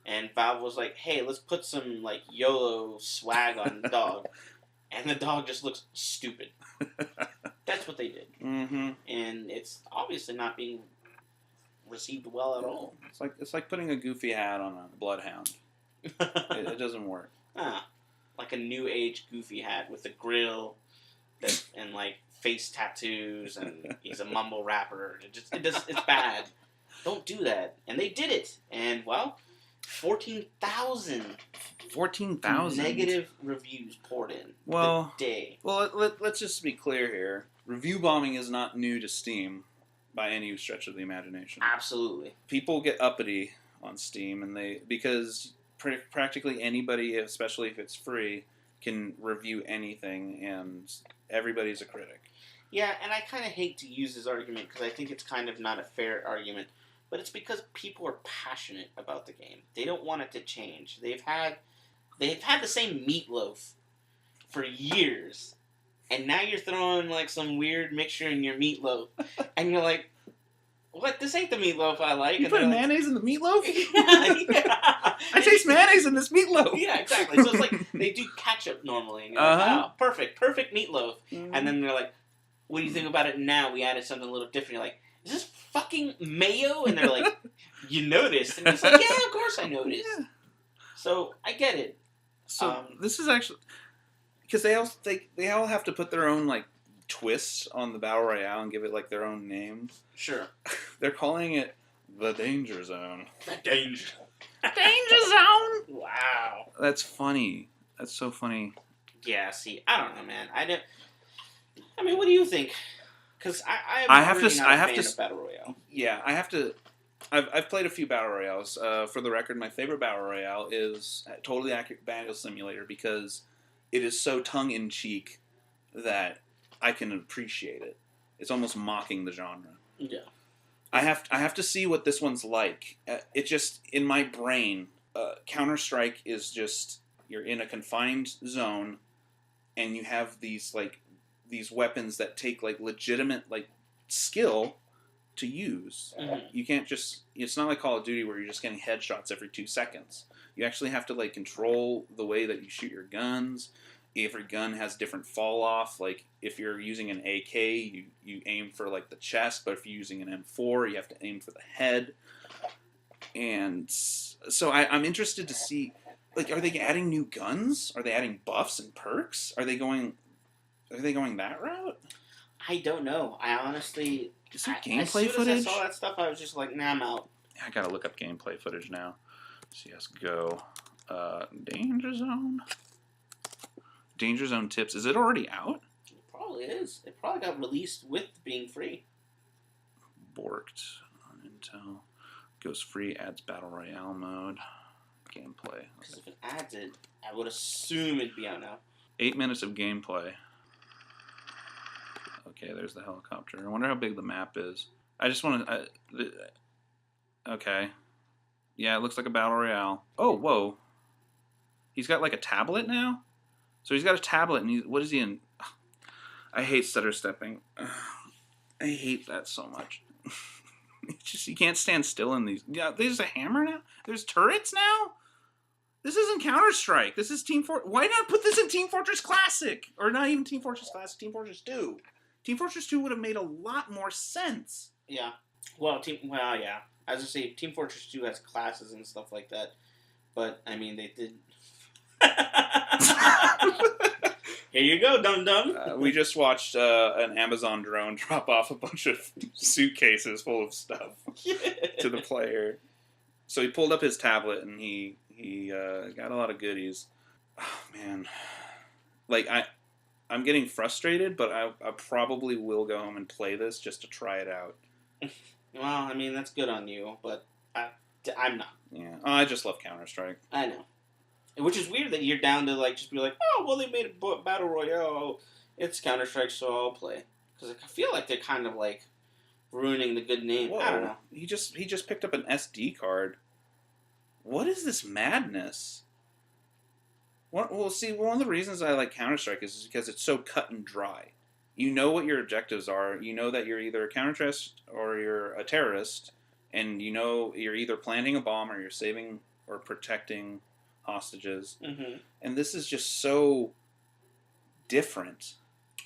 And Valve was like, hey, let's put some, like, YOLO swag on the dog. And the dog just looks stupid. That's what they did. Mm-hmm. And it's obviously not being received well at all. It's like putting a goofy hat on a bloodhound. it doesn't work. Like a new age goofy hat with a grill and, like, face tattoos, and he's a mumble rapper. It's bad. Don't do that. And they did it. And, well... 14,000 negative reviews poured in the day. Well, let's just be clear here. Review bombing is not new to Steam by any stretch of the imagination. Absolutely. People get uppity on Steam, and because practically anybody, especially if it's free, can review anything, and everybody's a critic. Yeah, and I kind of hate to use this argument because I think it's kind of not a fair argument. But it's because people are passionate about the game. They don't want it to change. They've had they've had the same meatloaf for years, and now you're throwing like some weird mixture in your meatloaf, and you're like, what? This ain't the meatloaf I like. You and putting like, mayonnaise in the meatloaf? yeah. I taste mayonnaise in this meatloaf. Yeah, exactly. So it's like they do ketchup normally, and you're like, oh, perfect meatloaf. And then they're like, what do you think about it now? We added something a little different. You're like, is this fucking mayo? And they're like, you noticed? And it's like, yeah, of course I noticed. Yeah. So I get it. So this is actually because they all have to put their own like twists on the battle royale and give it like their own name. Sure. They're calling it the Danger Zone. The Danger Zone. Wow. That's funny. That's so funny. Yeah. See, I don't know, man. I mean, what do you think? Because I have to of battle royale. Yeah, I have to. I've played a few battle royales. For the record, my favorite battle royale is Totally Accurate Battle Simulator because it is so tongue in cheek that I can appreciate it. It's almost mocking the genre. Yeah. I have to see what this one's like. It just in my brain, Counter-Strike is just you're in a confined zone, and you have these weapons that take like legitimate like skill to use. Mm-hmm. You can't just. It's not like Call of Duty where you're just getting headshots every 2 seconds. You actually have to like control the way that you shoot your guns. Every gun has different fall off. Like if you're using an AK, you aim for like the chest, but if you're using an M4, you have to aim for the head. And so I'm interested to see, like, are they adding new guns? Are they adding buffs and perks? Are they going that route? I don't know. I honestly. Is there gameplay footage? As I saw that stuff, I was just like, nah, I'm out. I gotta look up gameplay footage now. CS:GO, Danger Zone. Danger Zone tips. Is it already out? It probably is. It probably got released with being free. Borked on Intel. Goes free, adds Battle Royale mode. Gameplay. Because if it adds it, I would assume it'd be out now. 8 minutes of gameplay. Okay, there's the helicopter. I wonder how big the map is. I just want to... okay. Yeah, it looks like a Battle Royale. Oh, whoa. He's got like a tablet now? So he's got a tablet, and what is he in? I hate stutter stepping. I hate that so much. You can't stand still in these. Yeah, there's a hammer now? There's turrets now? This isn't Counter-Strike. This is Team Fortress. Why not put this in Team Fortress Classic? Or not even Team Fortress Classic, Team Fortress 2. Team Fortress 2 would have made a lot more sense. Yeah. Well, yeah. As I say, Team Fortress 2 has classes and stuff like that. But, I mean, they did... Here you go, dum-dum. We just watched an Amazon drone drop off a bunch of suitcases full of stuff to the player. So he pulled up his tablet and he got a lot of goodies. Oh, man. Like, I'm getting frustrated, but I probably will go home and play this just to try it out. Well, I mean, that's good on you, but I'm not. Yeah, I just love Counter-Strike. I know. Which is weird that you're down to, like, just be like, oh, well, they made a Battle Royale. It's Counter-Strike, so I'll play. Because I feel like they're kind of, like, ruining the good name. Whoa. I don't know. He just picked up an SD card. What is this madness? Well, see, one of the reasons I like Counter-Strike is because it's so cut and dry. You know what your objectives are. You know that you're either a counter-terrorist or you're a terrorist. And you know you're either planting a bomb or you're saving or protecting hostages. Mm-hmm. And this is just so different.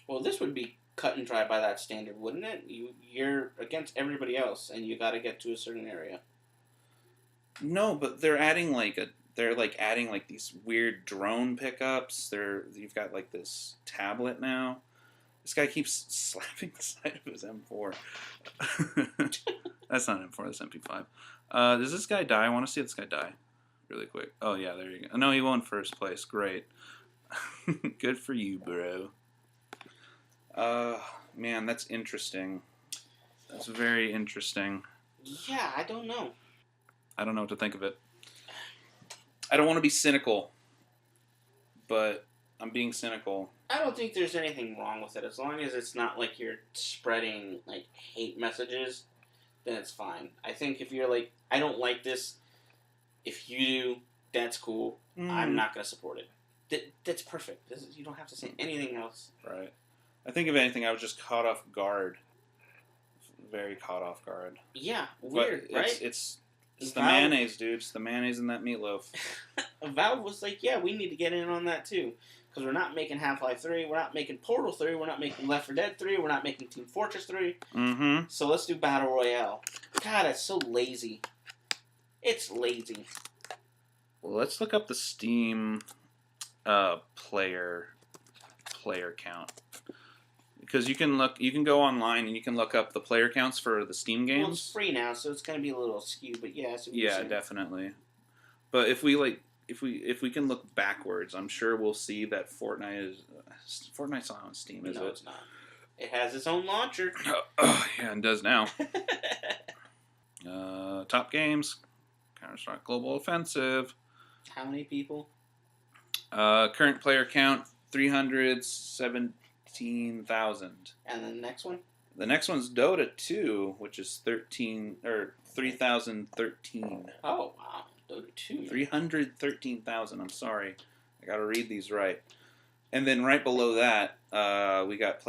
Well, this would be cut and dry by that standard, wouldn't it? You're against everybody else, and you got to get to a certain area. No, but they're adding adding these weird drone pickups. You've got like this tablet now. This guy keeps slapping the side of his M4. That's not M4. That's MP5. Does this guy die? I want to see this guy die really quick. Oh yeah, there you go. No, he won first place. Great. Good for you, bro. Man, that's interesting. That's very interesting. Yeah, I don't know. I don't know what to think of it. I don't want to be cynical, but I'm being cynical. I don't think there's anything wrong with it. As long as it's not like you're spreading like hate messages, then it's fine. I think if you're like, I don't like this, if you do, That's cool. I'm not going to support it. That's perfect. You don't have to say anything else. Right. I think if anything, I was just caught off guard. Very caught off guard. Yeah, weird, right? It's the mayonnaise, dude. It's the mayonnaise in that meatloaf. Valve was like, yeah, we need to get in on that too. Because we're not making Half-Life 3, we're not making Portal 3, we're not making Left 4 Dead 3, we're not making Team Fortress 3. Mm-hmm. So let's do Battle Royale. God, it's so lazy. It's lazy. Well, let's look up the Steam player count. Because you can go online and you can look up the player counts for the Steam games. Well, it's free now, so it's going to be a little skewed, but yeah. Yeah, definitely. But if we can look backwards, I'm sure we'll see that Fortnite's not on Steam, is it? No, it's not. It has its own launcher. Yeah, it does now. Top games, Counter-Strike Global Offensive. How many people? Current player count 317,000. And the next one? The next one's Dota 2, which is 3,013. Oh wow, Dota 2. 313,000. I'm sorry, I gotta read these right. And then right below that, we got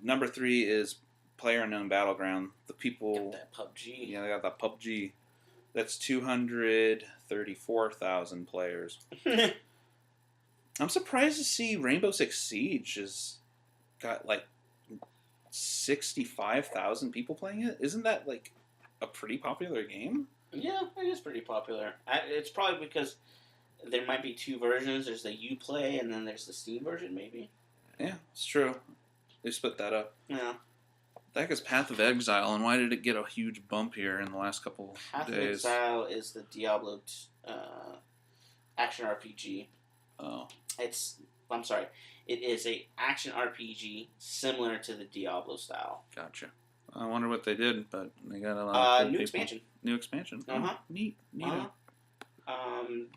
number 3 is PlayerUnknown Battleground. The people. Got that PUBG. Yeah, they got that PUBG. That's 234,000 players. I'm surprised to see Rainbow Six Siege has got like 65,000 people playing it. Isn't that like a pretty popular game? Yeah, it is pretty popular. It's probably because there might be 2 versions. There's the Uplay and then there's the Steam version, maybe. Yeah, it's true. They split that up. Yeah. The heck is Path of Exile, and why did it get a huge bump here in the last couple days? Path of Exile is the Diablo action RPG. Oh. I'm sorry. It is a action RPG similar to the Diablo style. Gotcha. I wonder what they did, but they got a lot of new expansion. New expansion. Uh-huh. Oh, neat.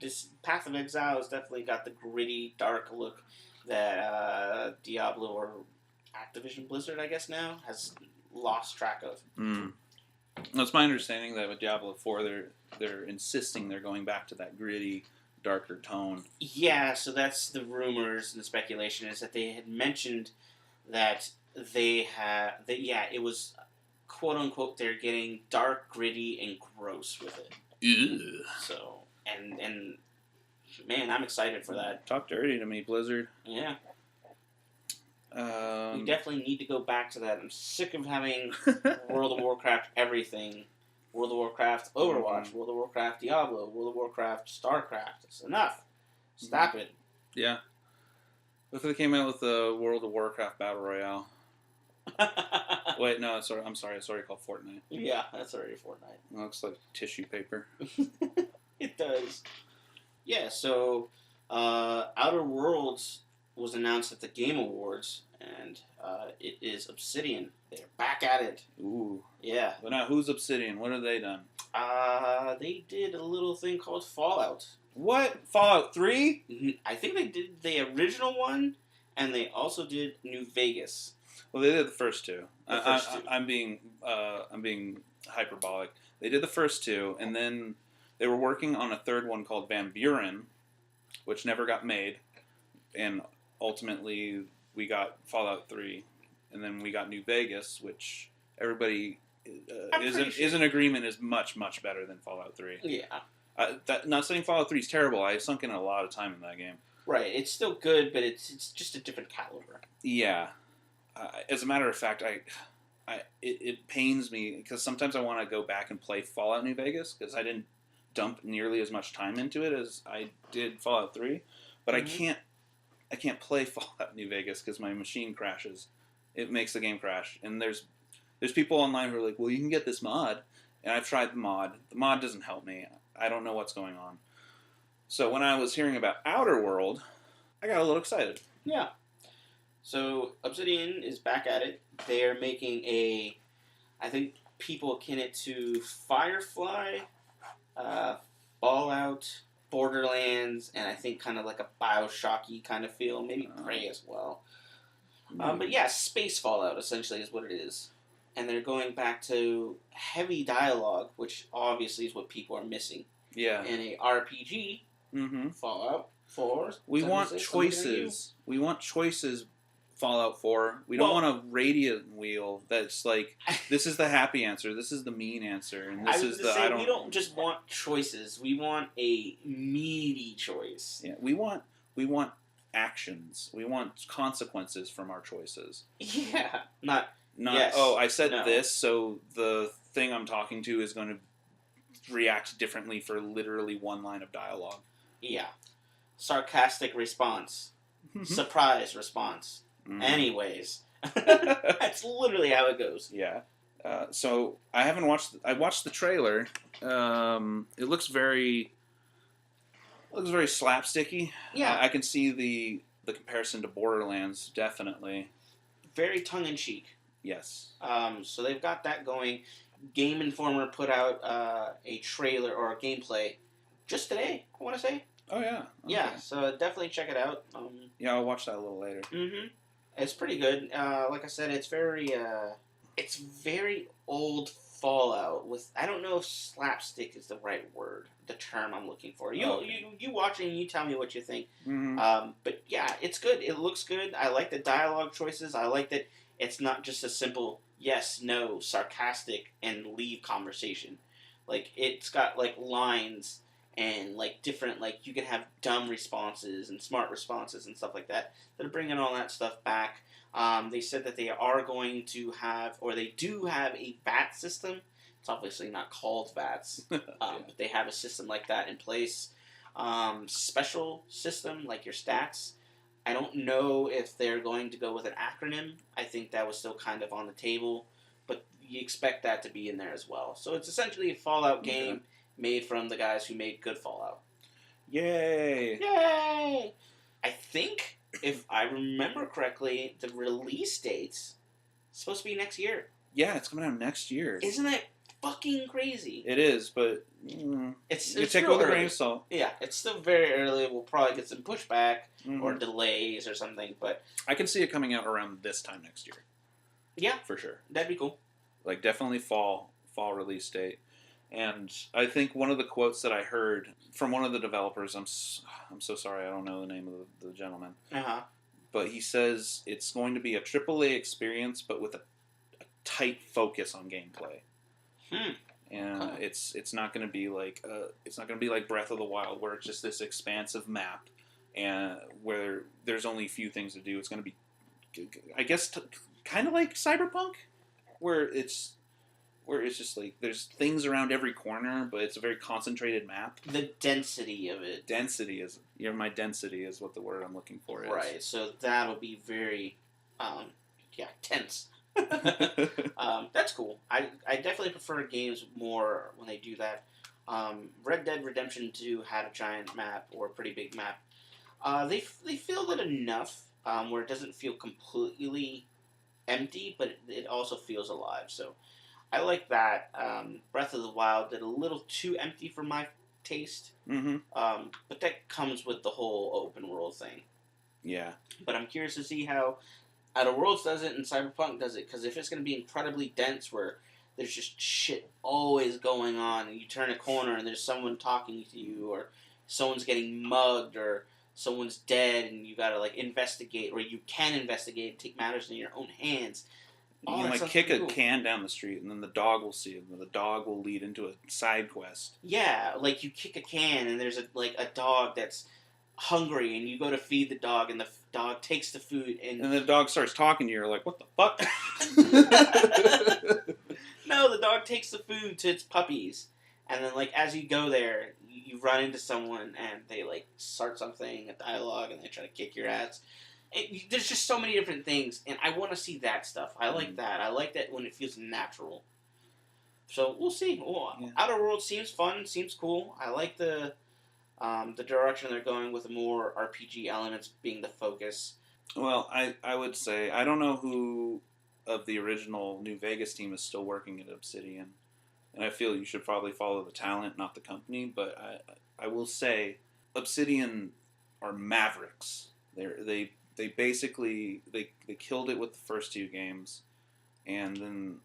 This Path of Exile has definitely got the gritty, dark look that Diablo or Activision Blizzard, I guess now, has lost track of. It's my understanding that with Diablo 4, they're insisting they're going back to that gritty, darker tone. Yeah, so that's the rumors and the speculation is that they had mentioned that it was quote unquote they're getting dark, gritty, and gross with it. Ew. So and man, I'm excited for that. Talk dirty to me, Blizzard. Yeah. We definitely need to go back to that. I'm sick of having World of Warcraft everything. World of Warcraft Overwatch, World of Warcraft Diablo, World of Warcraft StarCraft. It's enough. Stop it. Yeah. What if they came out with the World of Warcraft Battle Royale? Wait, no, I'm sorry. It's already called Fortnite. Yeah, that's already Fortnite. It looks like tissue paper. It does. Yeah, so Outer Worlds was announced at the Game Awards, and it is Obsidian. They're back at it. Ooh. Yeah. But now, who's Obsidian? What have they done? They did a little thing called Fallout. What? Fallout 3? I think they did the original one, and they also did New Vegas. Well, they did the first two. I'm being hyperbolic. They did the first two, and then they were working on a third one called Van Buren, which never got made, and ultimately we got Fallout 3, and then we got New Vegas, which everybody is in agreement is much, much better than Fallout 3. Yeah. Not saying Fallout 3 is terrible. I sunk in a lot of time in that game. Right. It's still good, but it's just a different caliber. Yeah. As a matter of fact, it pains me because sometimes I want to go back and play Fallout New Vegas because I didn't dump nearly as much time into it as I did Fallout 3, but I can't play Fallout New Vegas because my machine crashes. It makes the game crash, and there's people online who are like, well, you can get this mod, and I've tried the mod. The mod doesn't help me. I don't know what's going on. So when I was hearing about Outer World, I got a little excited. Yeah. So Obsidian is back at it. They're making I think people akin it to Firefly, Fallout, Borderlands, and I think kind of like a Bioshocky kind of feel. Maybe Prey as well. But yeah, space Fallout essentially is what it is. And they're going back to heavy dialogue, which obviously is what people are missing. Yeah. In a RPG Mm-hmm. Fallout 4. We want 76, I'm looking at you. choices. We want choices. Fallout 4. We Well- don't want a radiant wheel that's like, this is the happy answer, this is the mean answer, and I this was is to the say, I don't. we don't just want choices. We want a meaty choice. Yeah, we want actions. We want consequences from our choices. Yeah. Not. Not Yes. oh, I said No. this, so the thing I'm talking to is going to react differently for literally one line of dialogue. Yeah. Sarcastic response. Surprise response. Mm. Anyways. That's literally how it goes. Yeah. So I haven't watched. I watched the trailer. It looks very slapsticky. Yeah. I can see the comparison to Borderlands, definitely. Very tongue-in-cheek. Yes. So they've got that going. Game Informer put out a trailer or a gameplay just today, I want to say. Oh yeah. Okay. Yeah, so definitely check it out. Yeah, I'll watch that a little later. Mm-hmm. It's pretty good. Like I said, it's very old Fallout with, I don't know if slapstick is the right word, the term I'm looking for. You watch it and you tell me what you think. Mm-hmm. But yeah, it's good. It looks good. I like the dialogue choices. I like that it's not just a simple yes, no, sarcastic, and leave conversation. Like, it's got, like, lines and, like, different, like, you can have dumb responses and smart responses and stuff like that. They're bringing all that stuff back. They said that they are going to have, or they do have a VAT system. It's obviously not called VATs, but they have a system like that in place. Special system, like your stats. I don't know if they're going to go with an acronym. I think that was still kind of on the table, but you expect that to be in there as well. So it's essentially a Fallout game made from the guys who made good Fallout. Yay! Yay! I think, if I remember correctly, the release date's supposed to be next year. Yeah, it's coming out next year. Isn't that fucking crazy? It is, but It's you take it real with a early. grain of salt. Yeah, it's still very early. We'll probably get some pushback Mhm. or delays or something, but I can see it coming out around this time next year. yeah, For sure. that'd be cool. Like, definitely fall release date. And I think one of the quotes that I heard from one of the developers, I'm so sorry, I don't know the name of the gentleman, Uh-huh. but he says it's going to be a AAA experience, but with a tight focus on gameplay. And Okay. it's not going to be like Breath of the Wild, where it's just this expansive map, and where there's only a few things to do. It's going to be, I guess, kind of like Cyberpunk, where it's just like there's things around every corner, but it's a very concentrated map. The density of it. My density is what the word I'm looking for is. Right, so that'll be very, tense. That's cool. I definitely prefer games more when they do that. Red Dead Redemption 2 had a giant map, or a pretty big map. They filled it enough where it doesn't feel completely empty, but it also feels alive. So I like that. Breath of the Wild did a little too empty for my taste, Mm-hmm. but that comes with the whole open world thing. Yeah. But I'm curious to see how Outer Worlds does it and Cyberpunk does it, because if it's going to be incredibly dense where there's just shit always going on and you turn a corner and there's someone talking to you, or someone's getting mugged, or someone's dead and you gotta like investigate, or you can investigate and take matters in your own hands. You All can that like stuff's kick pretty a cool. can down the street, and then the dog will see it, and the dog will lead into a side quest. Yeah, like you kick a can and there's a dog that's hungry and you go to feed the dog and the dog takes the food and And the dog starts talking to you, you're like, what the fuck? no, the dog takes the food to its puppies, and then like as you go there, you run into someone and they like start something, a dialogue, and they try to kick your ass. There's just so many different things, and I want to see that stuff. I like that. I like that when it feels natural. So we'll see. Oh, Yeah. Outer Worlds seems fun, seems cool. I like the direction they're going with more RPG elements being the focus. Well, I would say, I don't know who of the original New Vegas team is still working at Obsidian. And I feel you should probably follow the talent, not the company. But I will say, Obsidian are mavericks. They basically they killed it with the first two games, and then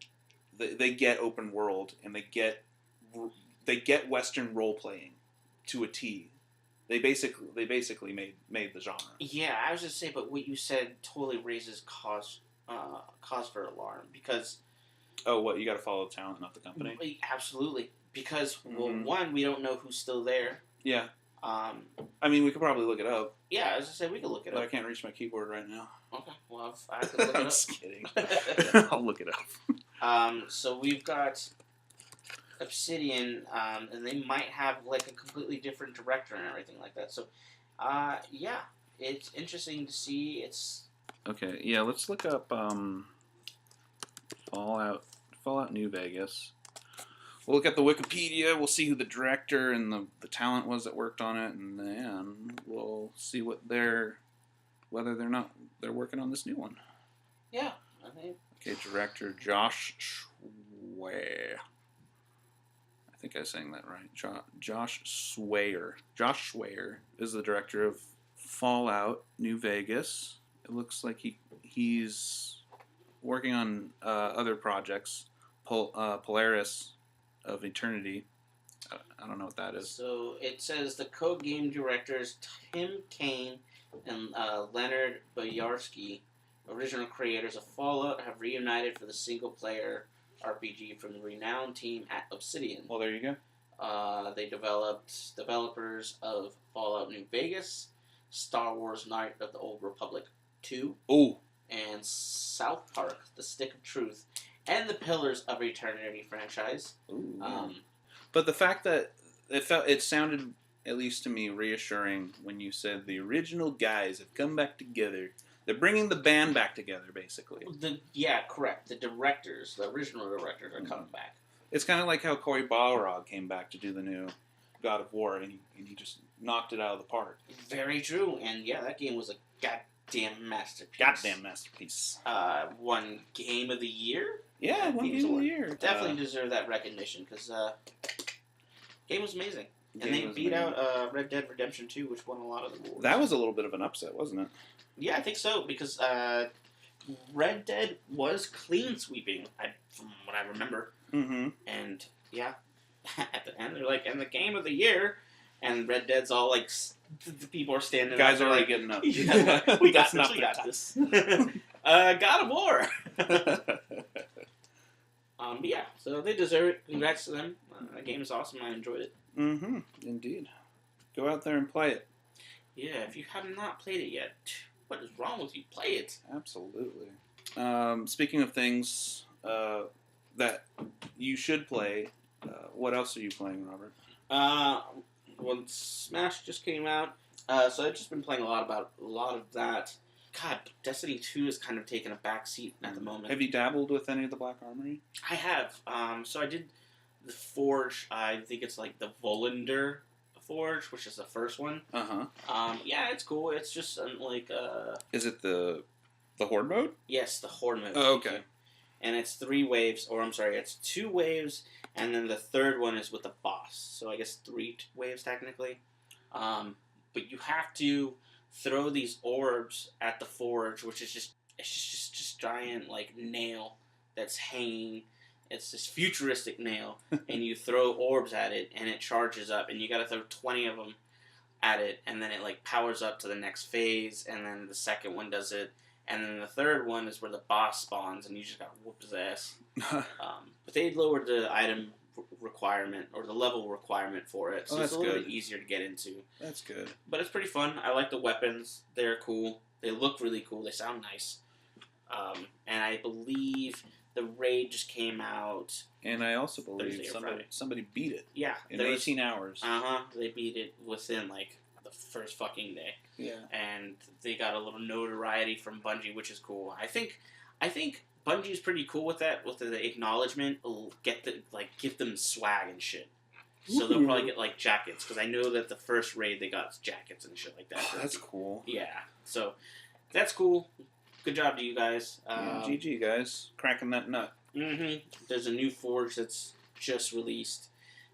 they get open world, and they get Western role playing to a T. They basically made the genre. Yeah, I was just saying, but what you said totally raises cause for alarm because Oh, what, you got to follow the talent, not the company? absolutely because well, Mhm. one, we don't know who's still there. Yeah. Um, I mean, we could probably look it up, yeah, I was just saying we could look it but I up. can't reach my keyboard right now. Okay, well, if I could look it I'm up. just kidding. I'll look it up. So we've got Obsidian, and they might have like a completely different director and everything like that. So, yeah, it's interesting to see. It's Okay, yeah, let's look up Fallout New Vegas. We'll look at the Wikipedia. We'll see who the director and the talent was that worked on it, and then we'll see whether they're working on this new one. yeah, I think. Okay, director Josh Schwer. I think I was saying that right. Josh Schwer. Josh Schwer is the director of Fallout New Vegas. It looks like he's working on other projects. Polaris of Eternity. I don't know what that is. So it says the co-game directors Tim Kaine and Leonard Boyarsky, original creators of Fallout, have reunited for the single-player RPG from the renowned team at Obsidian. Well, there you go. They developers of Fallout New Vegas, Star Wars Knight of the Old Republic 2, Oh, and South Park: The Stick of Truth, and the Pillars of Eternity franchise. but the fact that it sounded, at least to me, reassuring when you said the original guys have come back together. They're bringing the band back together, basically. Correct. The original directors, are coming back. It's kind of like how Cory Balrog came back to do the new God of War, and he just knocked it out of the park. Very true, and yeah, that game was a goddamn masterpiece. Goddamn masterpiece. Won Game of the Year. Yeah, one Game of the Year. Definitely deserve that recognition because game was amazing, and they beat out Red Dead Redemption 2, which won a lot of the awards. That was a little bit of an upset, wasn't it? Yeah, I think so because Red Dead was clean sweeping, from what I remember. Mm-hmm. And yeah, at the end they're like, "And the Game of the Year," and Red Dead's all like, the people are standing. Guys up, are already like, getting up. Yeah, we got That's this. not We their got time. this. God of War. But yeah, so they deserve it. Congrats to them. The game is awesome. I enjoyed it. Mm-hmm. Indeed. Go out there and play it. Yeah, if you have not played it yet, what is wrong with you? Play it. Absolutely. Speaking of things that you should play, what else are you playing, Robert? Well, Smash just came out, so I've just been playing a lot of that. God, Destiny 2 is kind of taking a back seat at the moment. Have you dabbled with any of the Black Armory? I have. So I did the Forge. I think it's like the Volander Forge, which is the first one. Uh-huh. Yeah, it's cool. It's just like Is it the Horde mode? yes, the Horde mode. Oh, okay. And it's 3 waves, or I'm sorry, it's 2 waves, and then the third one is with the boss. So I guess 3 waves technically. But you have to throw these orbs at the Forge, which is just giant like nail that's hanging. It's this futuristic nail, and you throw orbs at it, and it charges up, and you got to throw 20 of them at it, and then it like powers up to the next phase, and then the second one does it, and then the third one is where the boss spawns, and you just got to whoop his ass. But they lowered the item requirement or the level requirement for it, so it's a little bit easier to get into. That's good. But it's pretty fun. I like the weapons. They're cool. They look really cool. They sound nice. And I believe the raid just came out. And I also believe Thursday or somebody beat it Yeah. in 18 hours. They beat it within like the first fucking day. Yeah. And they got a little notoriety from Bungie, which is cool. I think Bungie's pretty cool with that, with the acknowledgement. Give them swag and shit. So they'll probably get like jackets, because I know that the first raid they got jackets and shit like that. Oh, that's cool. Yeah, so that's cool. Good job to you guys. GG guys, cracking that nut. Mm-hmm. There's a new Forge that's just released.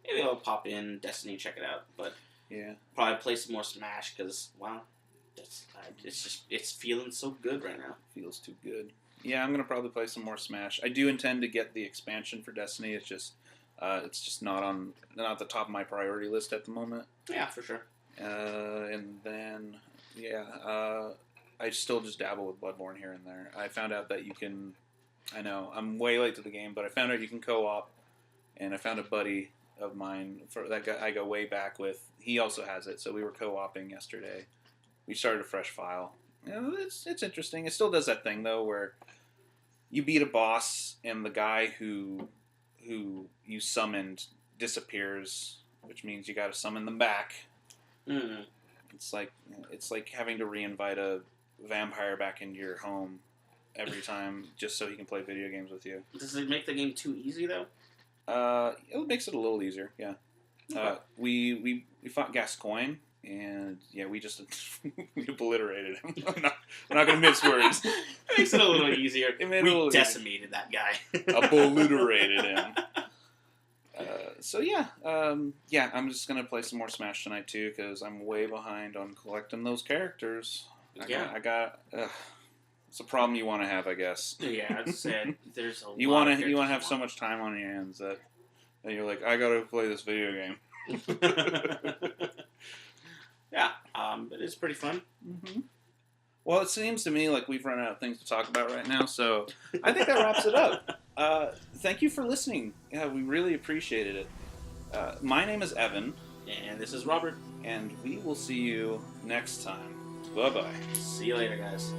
Maybe I'll pop in Destiny, check it out. But yeah, probably play some more Smash, because wow, it's feeling so good right now. Feels too good. Yeah, I'm gonna probably play some more Smash. I do intend to get the expansion for Destiny. It's just not the top of my priority list at the moment. Yeah, for sure. And then, yeah, I still just dabble with Bloodborne here and there. I found out that you can. I know I'm way late to the game, but I found out you can co-op, and I found a buddy of mine for that guy I go way back with. He also has it, so we were co-oping yesterday. We started a fresh file. You know, it's interesting. It still does that thing though, where you beat a boss and the guy who you summoned disappears, which means you got to summon them back. Mm. It's like having to reinvite a vampire back into your home every time just so he can play video games with you. Does it make the game too easy though? It makes it a little easier. Yeah. We fought Gascoigne, and yeah, we just we obliterated him. I'm not gonna mince words. It makes it a little easier. We decimated that guy. Obliterated him. So yeah, I'm just gonna play some more Smash tonight too because I'm way behind on collecting those characters. I got. It's a problem you want to have, I guess. Yeah, I'd say there's a. You want to have so much time on your hands that you're like, I gotta play this video game. Yeah, but it's pretty fun. Mm-hmm. Well, it seems to me like we've run out of things to talk about right now, so I think that wraps it up. Thank you for listening. Yeah, we really appreciated it. My name is Evan. And this is Robert. And we will see you next time. Bye-bye. See you later, guys.